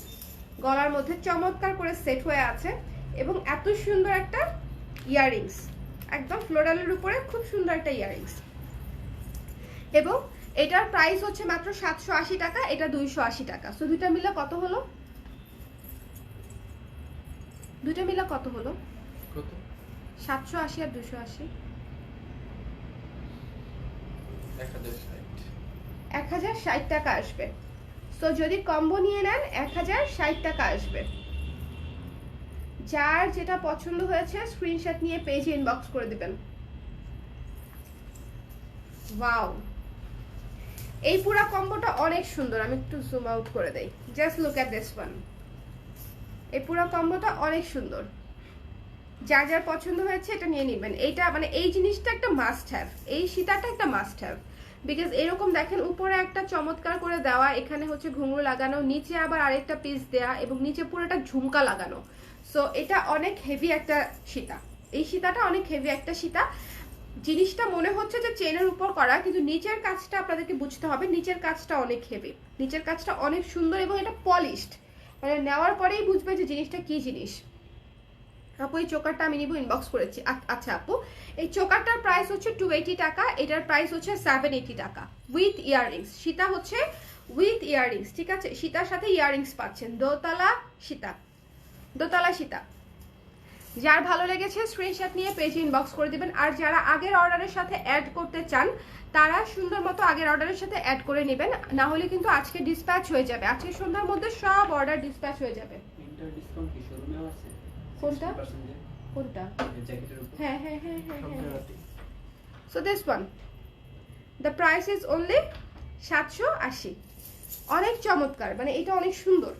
গলার মধ্যে চমৎকার করে সেট হয়ে আছে, এবং এত সুন্দর একটা ইয়াররিংস, একদম ফ্লোরালের উপরে খুব সুন্দর একটা ইয়াররিংস। এবং এটার প্রাইস হচ্ছে মাত্র 780 টাকা, এটা 280 টাকা। সো দুইটা মিলে কত হলো? দুইটা মিলে কত হলো? কত? 780 আর 280, 1060 টাকা আসবে। সো যদি কম্বো নিয়ে নেন 1060 টাকা আসবে। যার যেটা পছন্দ হয়েছে স্ক্রিনশট নিয়ে পেজে ইনবক্স করে দিবেন। ওয়াও, এই পুরা কম্বোটা অনেক সুন্দর। আমি একটু জুম আউট করে দেই, just look at this one. এই পুরো কম্বোটা অনেক সুন্দর, যার যার পছন্দ হয়েছে এটা নিয়ে নেবেন। এইটা মানে এই জিনিসটা একটা মাস্ট হ্যাভ, এই সীতাটা একটা মাস্ট হ্যাভ, বিকজ এরকম দেখেন উপরে একটা চমৎকার করে দেওয়া, এখানে হচ্ছে ঘুঙরু লাগানো, নিচে আবার আরেকটা পিস দেয়া এবং নিচে পুরোটা ঝুমকা লাগানো। সো এটা অনেক হেভি একটা সীতা, এই সীতাটা অনেক হেভি একটা সীতা। জিনিসটা মনে হচ্ছে যে চেনের উপর করা, কিন্তু নিচের কাজটা আপনাদেরকে বুঝতে হবে, নিচের কাজটা অনেক হেভি, নিচের কাজটা অনেক সুন্দর এবং এটা পলিশড, মানে নেওয়ার পরেই বুঝবে যে জিনিসটা কি জিনিস। আপু এই চোকারটা আমি নিব, ইনবক্স করেছি। আচ্ছা আপু, এই চোকারটার প্রাইস হচ্ছে 280 টাকা, এটার প্রাইস হচ্ছে 780 টাকা উইথ ইয়াররিংস। সীতা হচ্ছে উইথ ইয়াররিংস, ঠিক আছে, সীতার সাথে ইয়াররিংস পাচ্ছেন। দোতলা সীতা, দোতলা সীতা। যার ভালো লেগেছে স্ক্রিনশট নিয়ে পেজে ইনবক্স করে দিবেন। আর যারা আগের অর্ডারের সাথে অ্যাড করতে চান তারা সুন্দর মতো আগের অর্ডারের সাথে অ্যাড করে নেবেন, না হলে কিন্তু আজকে ডিসপ্যাচ হয়ে যাবে, আজকে সন্ধ্যার মধ্যে সব অর্ডার ডিসপ্যাচ হয়ে যাবে। ইন্টার ডিসকাউন্ট কি শোরুমেও আছে? কোনটা 60% কোনটা? এই জ্যাকেটের উপর হ্যাঁ হ্যাঁ হ্যাঁ হ্যাঁ সব হ্যাঁ। জায়গাতেই। So this one, the price is only 780। অনেক চমৎকার, মানে এটা অনেক সুন্দর।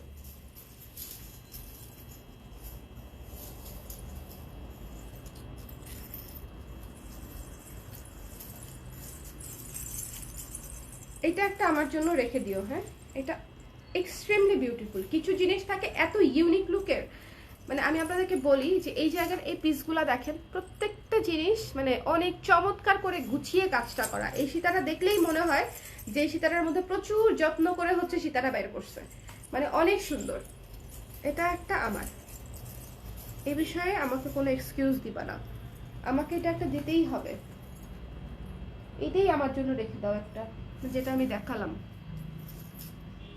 এটা একটা আমার জন্য রেখে দিও, হ্যাঁ, এটা এক্সট্রিমলি বিউটিফুল। কিছু জিনিস থাকে এত ইউনিক লুকের, মানে আমি আপনাদেরকে বলি যে এই জায়গার এই পিসগুলা দেখেন, প্রত্যেকটা জিনিস মানে অনেক চমৎকার করে গুছিয়ে কাজটা করা। এই সীতাটা দেখলেই মনে হয় যে এই সীতাটার মধ্যে প্রচুর যত্ন করে হচ্ছে সীতাটা বের করছে, মানে অনেক সুন্দর। এটা একটা আমার, এই বিষয়ে আমাকে কোনো এক্সকিউজ দিবা না, আমাকে এটা একটা দিতেই হবে। এটাই আমার জন্য রেখে দাও একটা, যেটা আমি দেখালাম,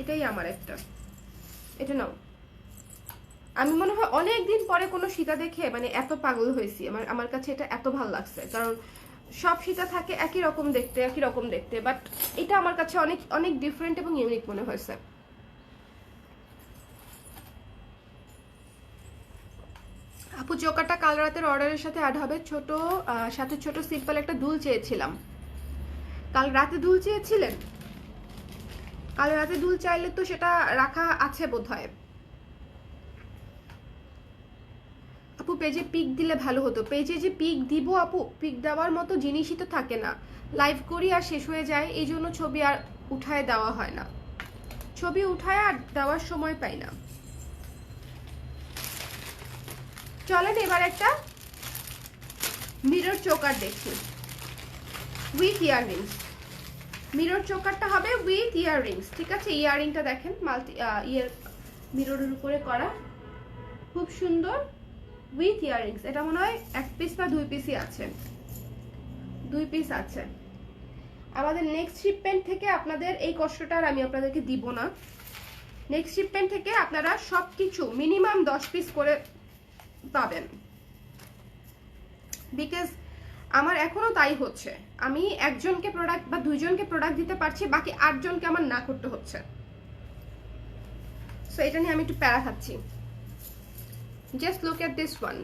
এটাই আমার একটা, এটা নাও। আমি মনে হয় অনেকদিন পরে কোনো সীতা দেখে মানে এত পাগল হয়েছি, আমার কাছে এটা এত ভালো লাগছে, কারণ সব সীতা থাকে একই রকম দেখতে, একই রকম দেখতে, বাট এটা আমার কাছে অনেক অনেক ডিফারেন্ট এবং ইউনিক মনে হয়েছে। আপু চোকাটা কাল রাতের অর্ডারের সাথে অ্যাড হবে, ছোট সাথে ছোট সিম্পল একটা দুল চেয়েছিলাম। কাল রাতে দুল চেয়েছিলেন? কাল রাতে দুল চাইলে তো সেটা রাখা আছে বোধহয়। আপু পেজে পিক দিলে ভালো হতো। পেজে যে পিক দিব আপু, পিক দেওয়ার মতো জিনিসই তো থাকে না, লাইভ করি আর শেষ হয়ে যায়, এই জন্য ছবি আর উঠায় দেওয়া হয় না, ছবি উঠায় আর দেওয়ার সময় পাই না। চলেন এবার একটা মিরর চোকার দেখি উইথ ইয়াররিংস। মিরর চোকারটা হবে উইথ ইয়াররিংস, ঠিক আছে। ইয়াররিংটা দেখেন মাল্টি ইয়ার মিররের উপরে করা, খুব সুন্দর উইথ ইয়াররিংস। এটা মনে হয় এক পিস বা দুই পিসই আছে, দুই পিস আছে। আমাদের নেক্সট শিপমেন্ট থেকে আপনাদের এই কষ্টটা আর আমি আপনাদেরকে দিব না। নেক্সট শিপমেন্ট থেকে আপনারা সবকিছু মিনিমাম 10 পিস করে পাবেন, বিকজ আমার এখনো তাই হচ্ছে। আমি একজনকে প্রোডাক্ট বা দুইজনকে প্রোডাক্ট দিতে পারছি, বাকি 8 জনকে আমার না করতে হচ্ছে। সো এটা নিয়ে আমি একটু প্যারা খাচ্ছি। Just look at this one.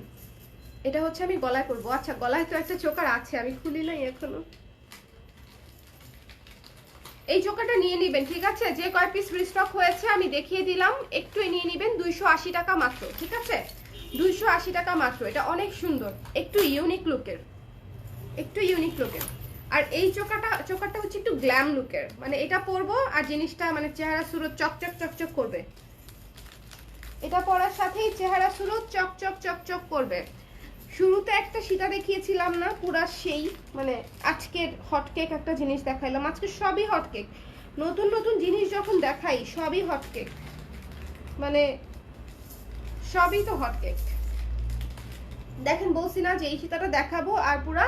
এটা হচ্ছে আমি গলায় পরবো। আচ্ছা গলায় তো একটা চোকার আছে, আমি খুলি নাই এখনো। এই চোকারটা নিয়ে নিবেন, ঠিক আছে। যে কয় পিস রিস্টক হয়েছে আমি দেখিয়ে দিলাম, একটু নিয়ে নিবেন। 280 টাকা মাত্র, ঠিক আছে, 280 টাকা মাত্র। এটা অনেক সুন্দর, একটু ইউনিক লুকের, একটু ইউনিক লুকের। আর এই চোকারটা হচ্ছে একটু গ্ল্যাম লুকের, মানে এটা পরবো আর জিনিসটা মানে চেহারা সুরত চকচক চকচক করবে। এটা পরার সাথেই চেহারা সুরত চকচক চকচক করবে। শুরুতে একটা সীতা দেখিয়েছিলাম না, পুরা সেই মানে আজকের হটকেক একটা জিনিস দেখাইলাম। আজকে সবই হটকেক, নতুন নতুন জিনিস যখন দেখাই সবই হটকেক, মানে সবই তো হটকেক। দেখেন বলছি না যে এই সীতাটা দেখাবো আর পুরা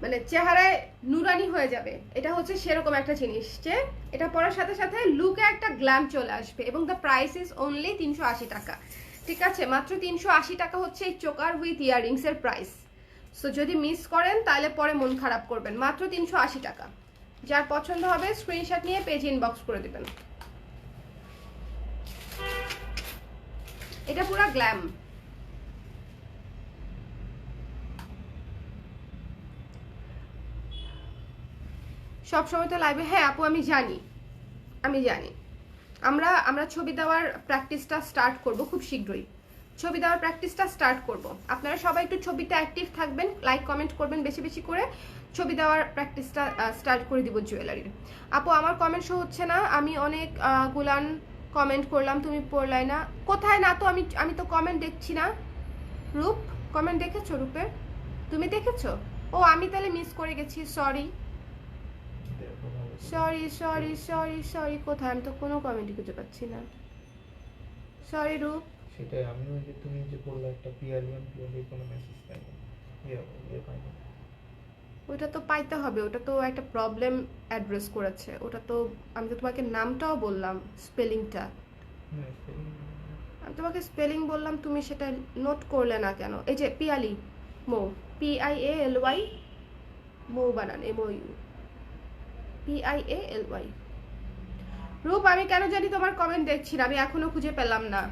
মানে চেহারায় নুরানি হয়ে যাবে। এটা হচ্ছে সেরকম একটা জিনিস যে এটা পরার সাথে সাথে লুকে একটা গ্ল্যাম চলে আসবে। এবং দ্য প্রাইস ইজ অনলি 380 টাকা, ঠিক আছে, মাত্র 380 টাকা হচ্ছে এই চোকার উইথ ইয়াররিংস এর প্রাইস। সো যদি মিস করেন তাহলে পরে মন খারাপ করবেন। মাত্র 380 টাকা। যার পছন্দ হবে স্ক্রিনশট নিয়ে পেজ ইনবক্স করে দিবেন। এটা পুরা গ্ল্যাম। সব সময় তো লাইভে, হ্যাঁ আপু আমি জানি, আমি জানি। আমরা আমরা ছবি দেওয়ার প্র্যাকটিসটা স্টার্ট করব খুব শীঘ্রই। ছবি দেওয়ার প্র্যাকটিসটা স্টার্ট করব। আপনারা সবাই একটু ছবিতে অ্যাক্টিভ থাকবেন, লাইক কমেন্ট করবেন বেশি বেশি করে। ছবি দেওয়ার প্র্যাকটিসটা স্টার্ট করে দিব জুয়েলারির। আপু আমার কমেন্ট শো হচ্ছে না, আমি অনেক গুলান কমেন্ট করলাম, তুমি পড়লাই না। কোথায় না তো, আমি তো কমেন্ট দেখছি না। রূপ কমেন্ট দেখেছো? রূপের তুমি দেখেছো? ও আমি তাহলে মিস করে গেছি, sorry sorry sorry sorry sorry. কোথায়? আমি তো কোনো কমেন্টই খুঁজে পাচ্ছি না, সরি রূপ। সেটাই আমিও যে তুমি যে বললে একটা পিআরএম পিআরএ কোনো মেসেজ পাই না, ইয়ে পাই না। ওটা তো পাইতে হবে, ওটা তো একটা প্রবলেম অ্যাড্রেস করেছে। ওটা তো আমি তো তোমাকে নামটাও বললাম, স্পেলিংটা হ্যাঁ আমি তোমাকে স্পেলিং বললাম, তুমি সেটা নোট করলে না কেন? এই যে পিয়ালি মৌ, PIALY, মৌ বানান MOU, PIALY। রূপ আমি কেন জানি তোমার কমেন্ট দেখছি না, আমি এখনো খুঁজে পেলাম না।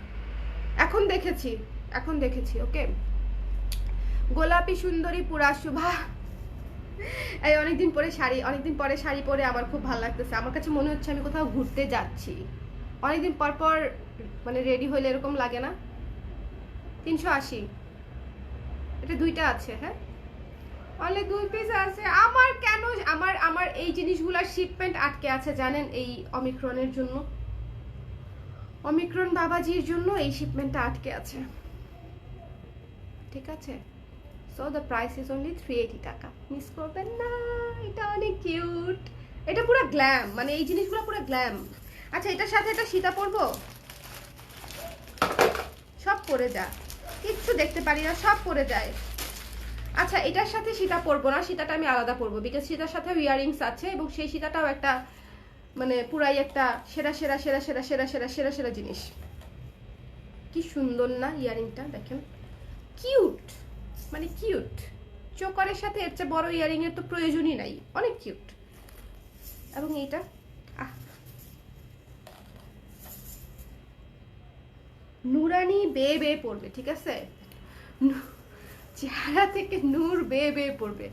এখন দেখেছি, এখন দেখেছি। ওকে, গোলাপি সুন্দরী পুরা শুভা। এই অনেকদিন পরে শাড়ি পরে আমার খুব ভালো লাগতেছে। আমার কাছে মনে হচ্ছে আমি কোথাও ঘুরতে যাচ্ছি। অনেকদিন পর পর মানে রেডি হইলে এরকম লাগে না? 380, এটা দুইটা আছে। হ্যাঁ, অনলি 2 পিস আছে। আমার কেন আমার এই জিনিসগুলোর শিপমেন্ট আটকে আছে জানেন? এই অমিক্রনের জন্য, অমিক্রন বাবাজির জন্য এই শিপমেন্টটা আটকে আছে। ঠিক আছে, so the price is only 380 টাকা। মিস করবেন না, এটা অনেক কিউট। এটা পুরো গ্ল্যাম, মানে এই জিনিসগুলো পুরো গ্ল্যাম। আচ্ছা এটার সাথে এটা সীতা পরবো, সব পরে যা, কিচ্ছু দেখতে পারি না, সব পরে যায়। আচ্ছা এটার সাথে সীতা পরবো না, সীতাটা আমি আলাদা পরবো, বিকজ সীতার সাথে ইয়ারিংস আছে এবং সেই সীতাটাও একটা মানে পুরাই একটা সেরা সেরা সেরা সেরা সেরা সেরা সেরা সেরা জিনিস। কি সুন্দর না ইয়ারিংটা, দেখেন কিউট, মানে কিউট। চোকারের সাথে এর চেয়ে বড় ইয়ারিং এর তো প্রয়োজনই নাই, অনেক কিউট। এবং এইটা নুরানি বেয়ে বেয়ে পড়বে, ঠিক আছে? চেহারা থেকে নূর বেয়ে বেয়ে পড়বে,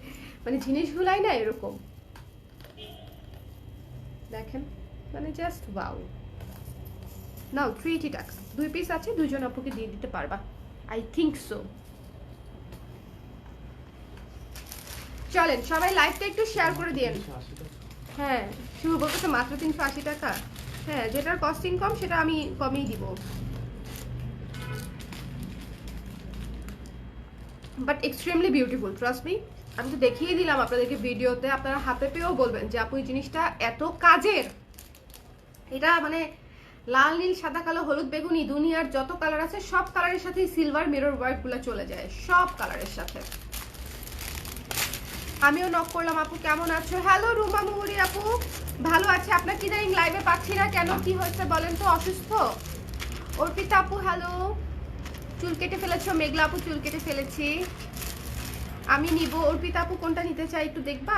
মানে জিনিসগুলাই না এরকম, দেখেন মানে জাস্ট ওয়াও। নাও 380 টাকা, 2 পিস আছে, 2 জন আপুকে দিয়ে দিতে পারবা, আই থিঙ্ক সো। চলেন সবাই লাইভটা একটু শেয়ার করে দিন। হ্যাঁ শুরু বলতে মাত্র 380 টাকা। হ্যাঁ যেটার কস্টিং কম সেটা আমি কমেই দিব, but extremely beautiful, trust me. আমি তো দেখিয়ে দিলাম আপনাদেরকে ভিডিওতে, আপনারা হাতে পেয়েও বলবেন যে আপু এই জিনিসটা এত কাজের। এটা মানে লাল নীল সাদা কালো হলুদ বেগুনি দুনিয়ার যত কালার আছে সব কালারের সাথে সিলভার মিরর ওয়ার্কগুলো চলে যায়, সব কালারের সাথে। আমিও নক করলাম, আপু কেমন আছো? হ্যালো রুমা মুহুরি আপু, ভালো আছে। আপনার কি জানি লাইভে পাচ্ছি না কেন, কি হয়েছে বলেন তো? অসুস্থ? অর্পিতা আপু হ্যালো। চুল কেটে ফেলেছো? মেঘলা আপু চুল কেটে ফেলেছি, আমি নিব। অর্পিতা আপু কোনটা নিতে চাই একটু দেখবা?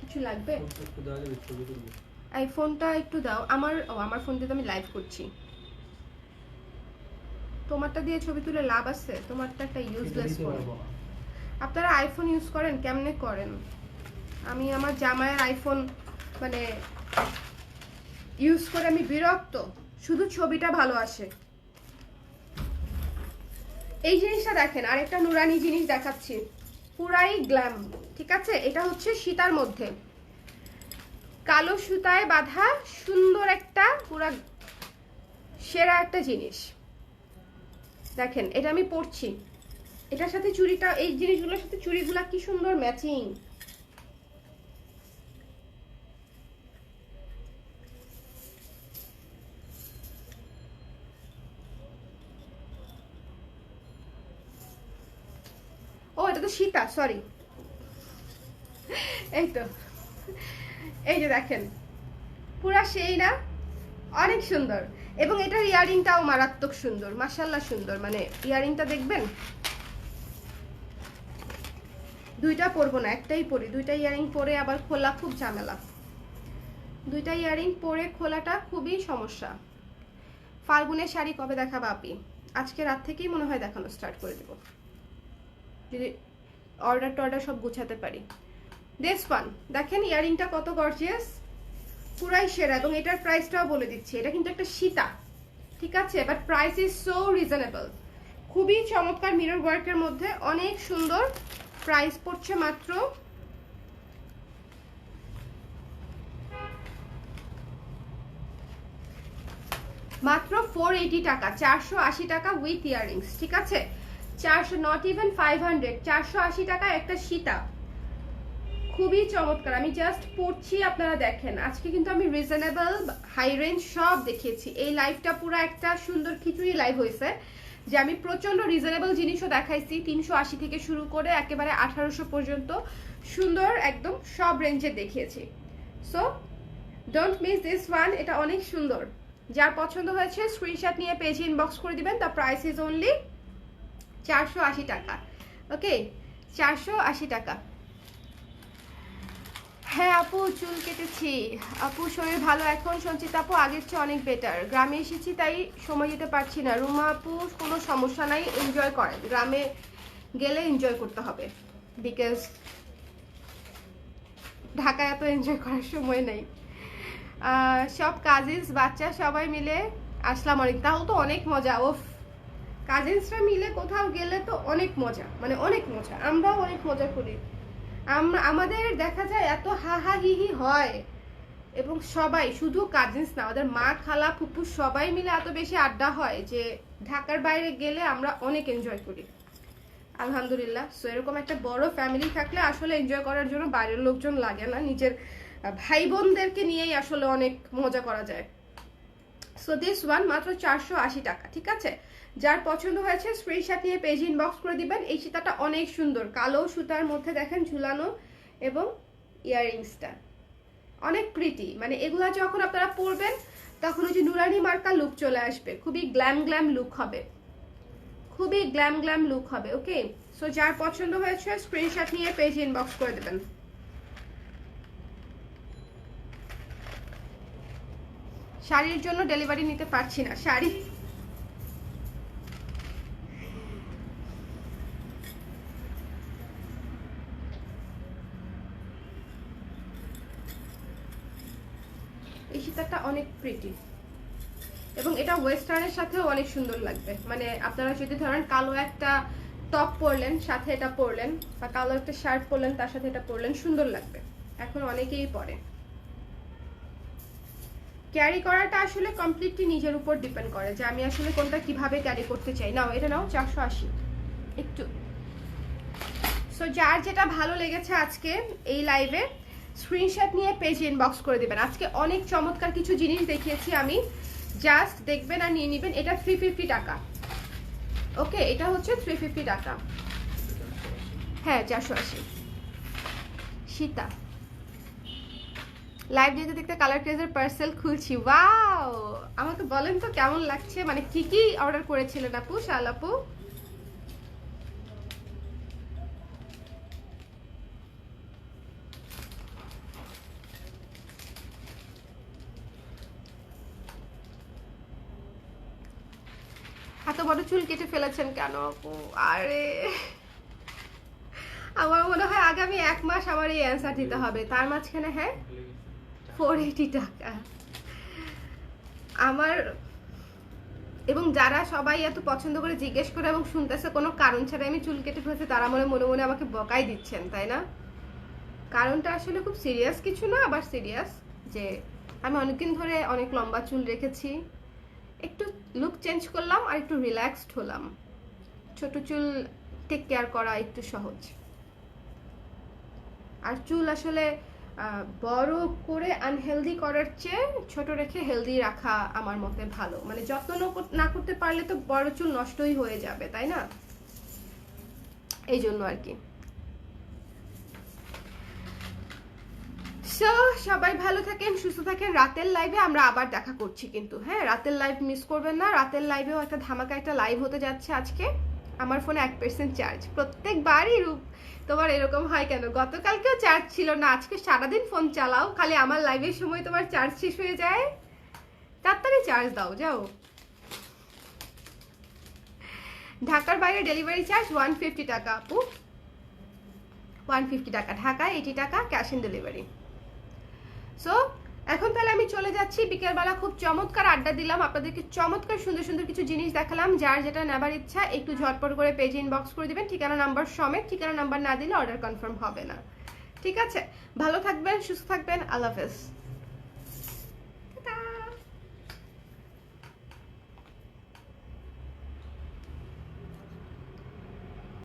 কিছু লাগবে? এই ফোনটা একটু দাও। আমার ফোন দিয়ে তো আমি লাইভ করছি, তোমারটা দিয়ে ছবি তুলে লাভ আছে? তোমারটা একটা ইউজলেস ফোন। আপনারা আইফোন ইউজ করেন, কেমনে করেন? আমি আমার জামাইয়ের আইফোন মানে ইউজ করে আমি বিরক্ত, শুধু ছবিটা ভালো আসে। এই জিনিসটা দেখেন, আরেকটা নুরানি জিনিস দেখাচ্ছি, পুরাই গ্ল্যাম, ঠিক আছে? এটা হচ্ছে সীতার মধ্যে কালো সুতায় বাঁধা সুন্দর একটা পুরা সেরা একটা জিনিস। দেখেন এটা আমি পরছি, এটার সাথে চুড়িটা, এই জিনিসগুলোর সাথে চুড়িগুলা কি সুন্দর ম্যাচিং। ও এটা তো সীতা, সরি। এই তো, এই যে দেখেন পুরা সেই না, অনেক সুন্দর। এবং এটার ইয়ারিংটাও মারাত্মক সুন্দর, মাশাআল্লাহ সুন্দর। মানে ইয়ারিংটা দেখবেন, দুইটা পরবো না, একটাই পরি। দুইটা ইয়ারিং পরে আবার খোলা খুব ঝামেলা, দুইটা ইয়ারিং পরে খোলাটা খুবই সমস্যা। ফাল্গুনের শাড়ি কবে দেখাবা আপি? আজকে রাত থেকেই মনে হয় দেখানো স্টার্ট করে দেব, যদি অর্ডার টর্ডার সব গুছাতে পারি। দিস ওয়ান দেখেন ইয়ারিংটা কত গর্জিয়াস, পুরাই সেরা। এবং এটার প্রাইসটাও বলে দিচ্ছি, এটা কিন্তু একটা সীতা, ঠিক আছে, but price is so reasonable. খুবই চমৎকার মিরর ওয়ার্কের মধ্যে, অনেক সুন্দর। প্রাইস পড়ছে মাত্র মাত্র 480 টাকা, 480 টাকা উইথ ইয়ারিংস, ঠিক আছে। 400, নট ইভেন 500, 480 টাকা একটা সীতা, খুবই চমৎকার। আমি জাস্ট পড়ছি, আপনারা দেখেন। আজকে কিন্তু আমি রিজনেবল, হাই রেঞ্জ সব দেখিয়েছি। এই লাইভটা পুরো একটা সুন্দর খিচুড়ি লাইভ হয়েছে, যে আমি প্রচন্ড রিজনেবল জিনিসও দেখাইছি, 380 থেকে শুরু করে একেবারে 1800 পর্যন্ত সুন্দর একদম সব রেঞ্জে দেখিয়েছি। So don't miss this one, এটা অনেক সুন্দর। যার পছন্দ হয়েছে স্ক্রিনশট নিয়ে পেজে ইনবক্স করে দিবেন। দ্য প্রাইস ইজ অনলি 480 টাকা। ওকে, 480 টাকা। হ্যাঁ আপু, চুল কেটেছি আপু, শরীর ভালো এখন। সঞ্চিতা আপু, আগের চেয়ে অনেক বেটার। গ্রামে এসেছি তাই সময় দিতে পারছি না। রুমা আপু, কোনো সমস্যা নাই, এনজয় করেন। গ্রামে গেলে এনজয় করতে হবে, বিকজ ঢাকায় এত এনজয় করার সময় নেই। সব কাজিনস বাচ্চা সবাই মিলে আসলাম অনেক, তাও তো অনেক মজা। ওফ, কাজিনসরা মিলে কোথাও গেলে তো অনেক মজা, মানে অনেক মজা। আমরাও অনেক মজা করি। আমাদের দেখা যায় এত হা হা হি হি হয়, এবং সবাই, শুধু কাজিনস না, আমাদের মা, খালা, ফুপু সবাই মিলে এত বেশি আড্ডা হয় যে ঢাকার বাইরে গেলে আমরা অনেক এনজয় করি, আলহামদুলিল্লাহ। সো এরকম একটা বড় ফ্যামিলি থাকলে আসলে এনজয় করার জন্য বাইরের লোকজন লাগে না, নিজের ভাই বোনদেরকে নিয়েই আসলে অনেক মজা করা যায়। সো দিস ওয়ান মাত্র 480 টাকা, ঠিক আছে। যার পছন্দ হয়েছে স্ক্রিনশট নিয়ে পেজে ইনবক্স করে দিবেন। এই সীতাটা অনেক সুন্দর, কালো সুতার মধ্যে দেখেন ঝুলানো, এবং ইয়াররিংসটা অনেক প্রিটি। মানে এগুলা যখন আপনারা পরবেন তখন ওই যে নুরানি মার্কা লুক চলে আসবে, খুবই গ্ল্যাম গ্ল্যাম লুক হবে, খুবই গ্ল্যাম গ্ল্যাম লুক হবে। ওকে, সো যার পছন্দ হয়েছে স্ক্রিনশট নিয়ে পেজে ইনবক্স করে দেবেন। শাড়ির জন্য ডেলিভারি নিতে পারছি না, শাড়ি এই সীতাটা অনেক প্রিটি, এবং এটা ওয়েস্টার্নের সাথেও অনেক সুন্দর লাগবে। মানে আপনারা যদি ধরেন কালো একটা টপ পরলেন, সাথে এটা পরলেন, বা কালো একটা শার্ট পরলেন, তার সাথে এটা পরলেন, সুন্দর লাগবে। এখন অনেকেই পরে। ক্যারি করাটা আসলে কমপ্লিটলি নিজের উপর ডিপেন্ড করে, যে আমি আসলে কোনটা কিভাবে ক্যারি করতে চাই। নাও এটা নাও, 480 একটু। সো যার যেটা ভালো লেগেছে আজকে এই লাইভে স্ক্রিনশট নিয়ে পেজে ইনবক্স করে দিবেন। আজকে অনেক চমৎকার কিছু জিনিস দেখিয়েছি আমি, জাস্ট দেখবেন আর নিয়ে নেবেন। এটা 350 টাকা। ওকে, এটা হচ্ছে 350 টাকা। হ্যাঁ 480। সীতা লাইভ দেখতে দেখতে কালার ক্রেজের পার্সেল খুলছি। ওয়াও, আমাকে বলেন তো কেমন লাগছে, মানে কি কি অর্ডার করেছিলেন আপু, শাল আপু? এত বড় চুল কেটে ফেলেছেন কেন আপু? আরে আমার মনে হয় আগামী 1 মাস আমার এই অ্যান্সার দিতে হবে, তার মাঝখানে হ্যাঁ 480 টাকা আমার। এবং যারা সবাই এত পছন্দ করে জিজ্ঞেস করে এবং শুনতেছে কোনো কারণ ছাড়া আমি চুল কেটে ফেলছি, তারা মনে মনে আমাকে বকাই দিচ্ছেন, তাই না? কারণটা আসলে খুব সিরিয়াস কিছু না, আবার সিরিয়াস যে আমি অনেকদিন ধরে অনেক লম্বা চুল রেখেছি, একটু লুক চেঞ্জ করলাম আর একটু রিল্যাক্সড হলাম। ছোট চুল টেক কেয়ার করা একটু সহজ, আর চুল আসলে বড় করে আনহেলদি করার চেয়ে ছোট রেখে হেলদি রাখা আমার মতে ভালো। মানে যত্ন না করতে পারলে তো বড় চুল নষ্টই হয়ে যাবে, তাই না? এই জন্য আর কি। সো সবাই ভালো থাকেন, সুস্থ থাকেন। রাতের লাইভে আমরা আবার দেখা করছি কিন্তু, হ্যাঁ রাতের লাইভ মিস করবেন না। রাতের লাইভেও একটা ধামাকা একটা লাইভ হতে যাচ্ছে আজকে। আমার ফোনে 1% চার্জ। প্রত্যেকবারই রূপ তোমার এরকম হয় কেন? গতকালকেও চার্জ ছিল না, আজকে সারাদিন ফোন চালাও, খালি আমার লাইভের সময় তোমার চার্জ শেষ হয়ে যায়। তাড়াতাড়ি চার্জ দাও, যাও। ঢাকার বাইরে ডেলিভারি চার্জ 150 টাকা আপু, 150 টাকা, ঢাকায় 80 টাকা ক্যাশ অন ডেলিভারি। সো এখন তাহলে আমি চলে যাচ্ছি, বিকেলবেলা খুব চমৎকার আড্ডা দিলাম, আপনাদেরকে চমৎকার সুন্দর সুন্দর কিছু জিনিস দেখালাম। যার যেটা নেবার ইচ্ছা একটু ঝটপট করে পেজে ইনবক্স করে দিবেন, ঠিকানা নাম্বার সমেত। ঠিকানা নাম্বার না দিলে অর্ডার কনফার্ম হবে না। ঠিক আছে, ভালো থাকবেন, সুস্থ থাকবেন, আল্লাহ হাফেজ।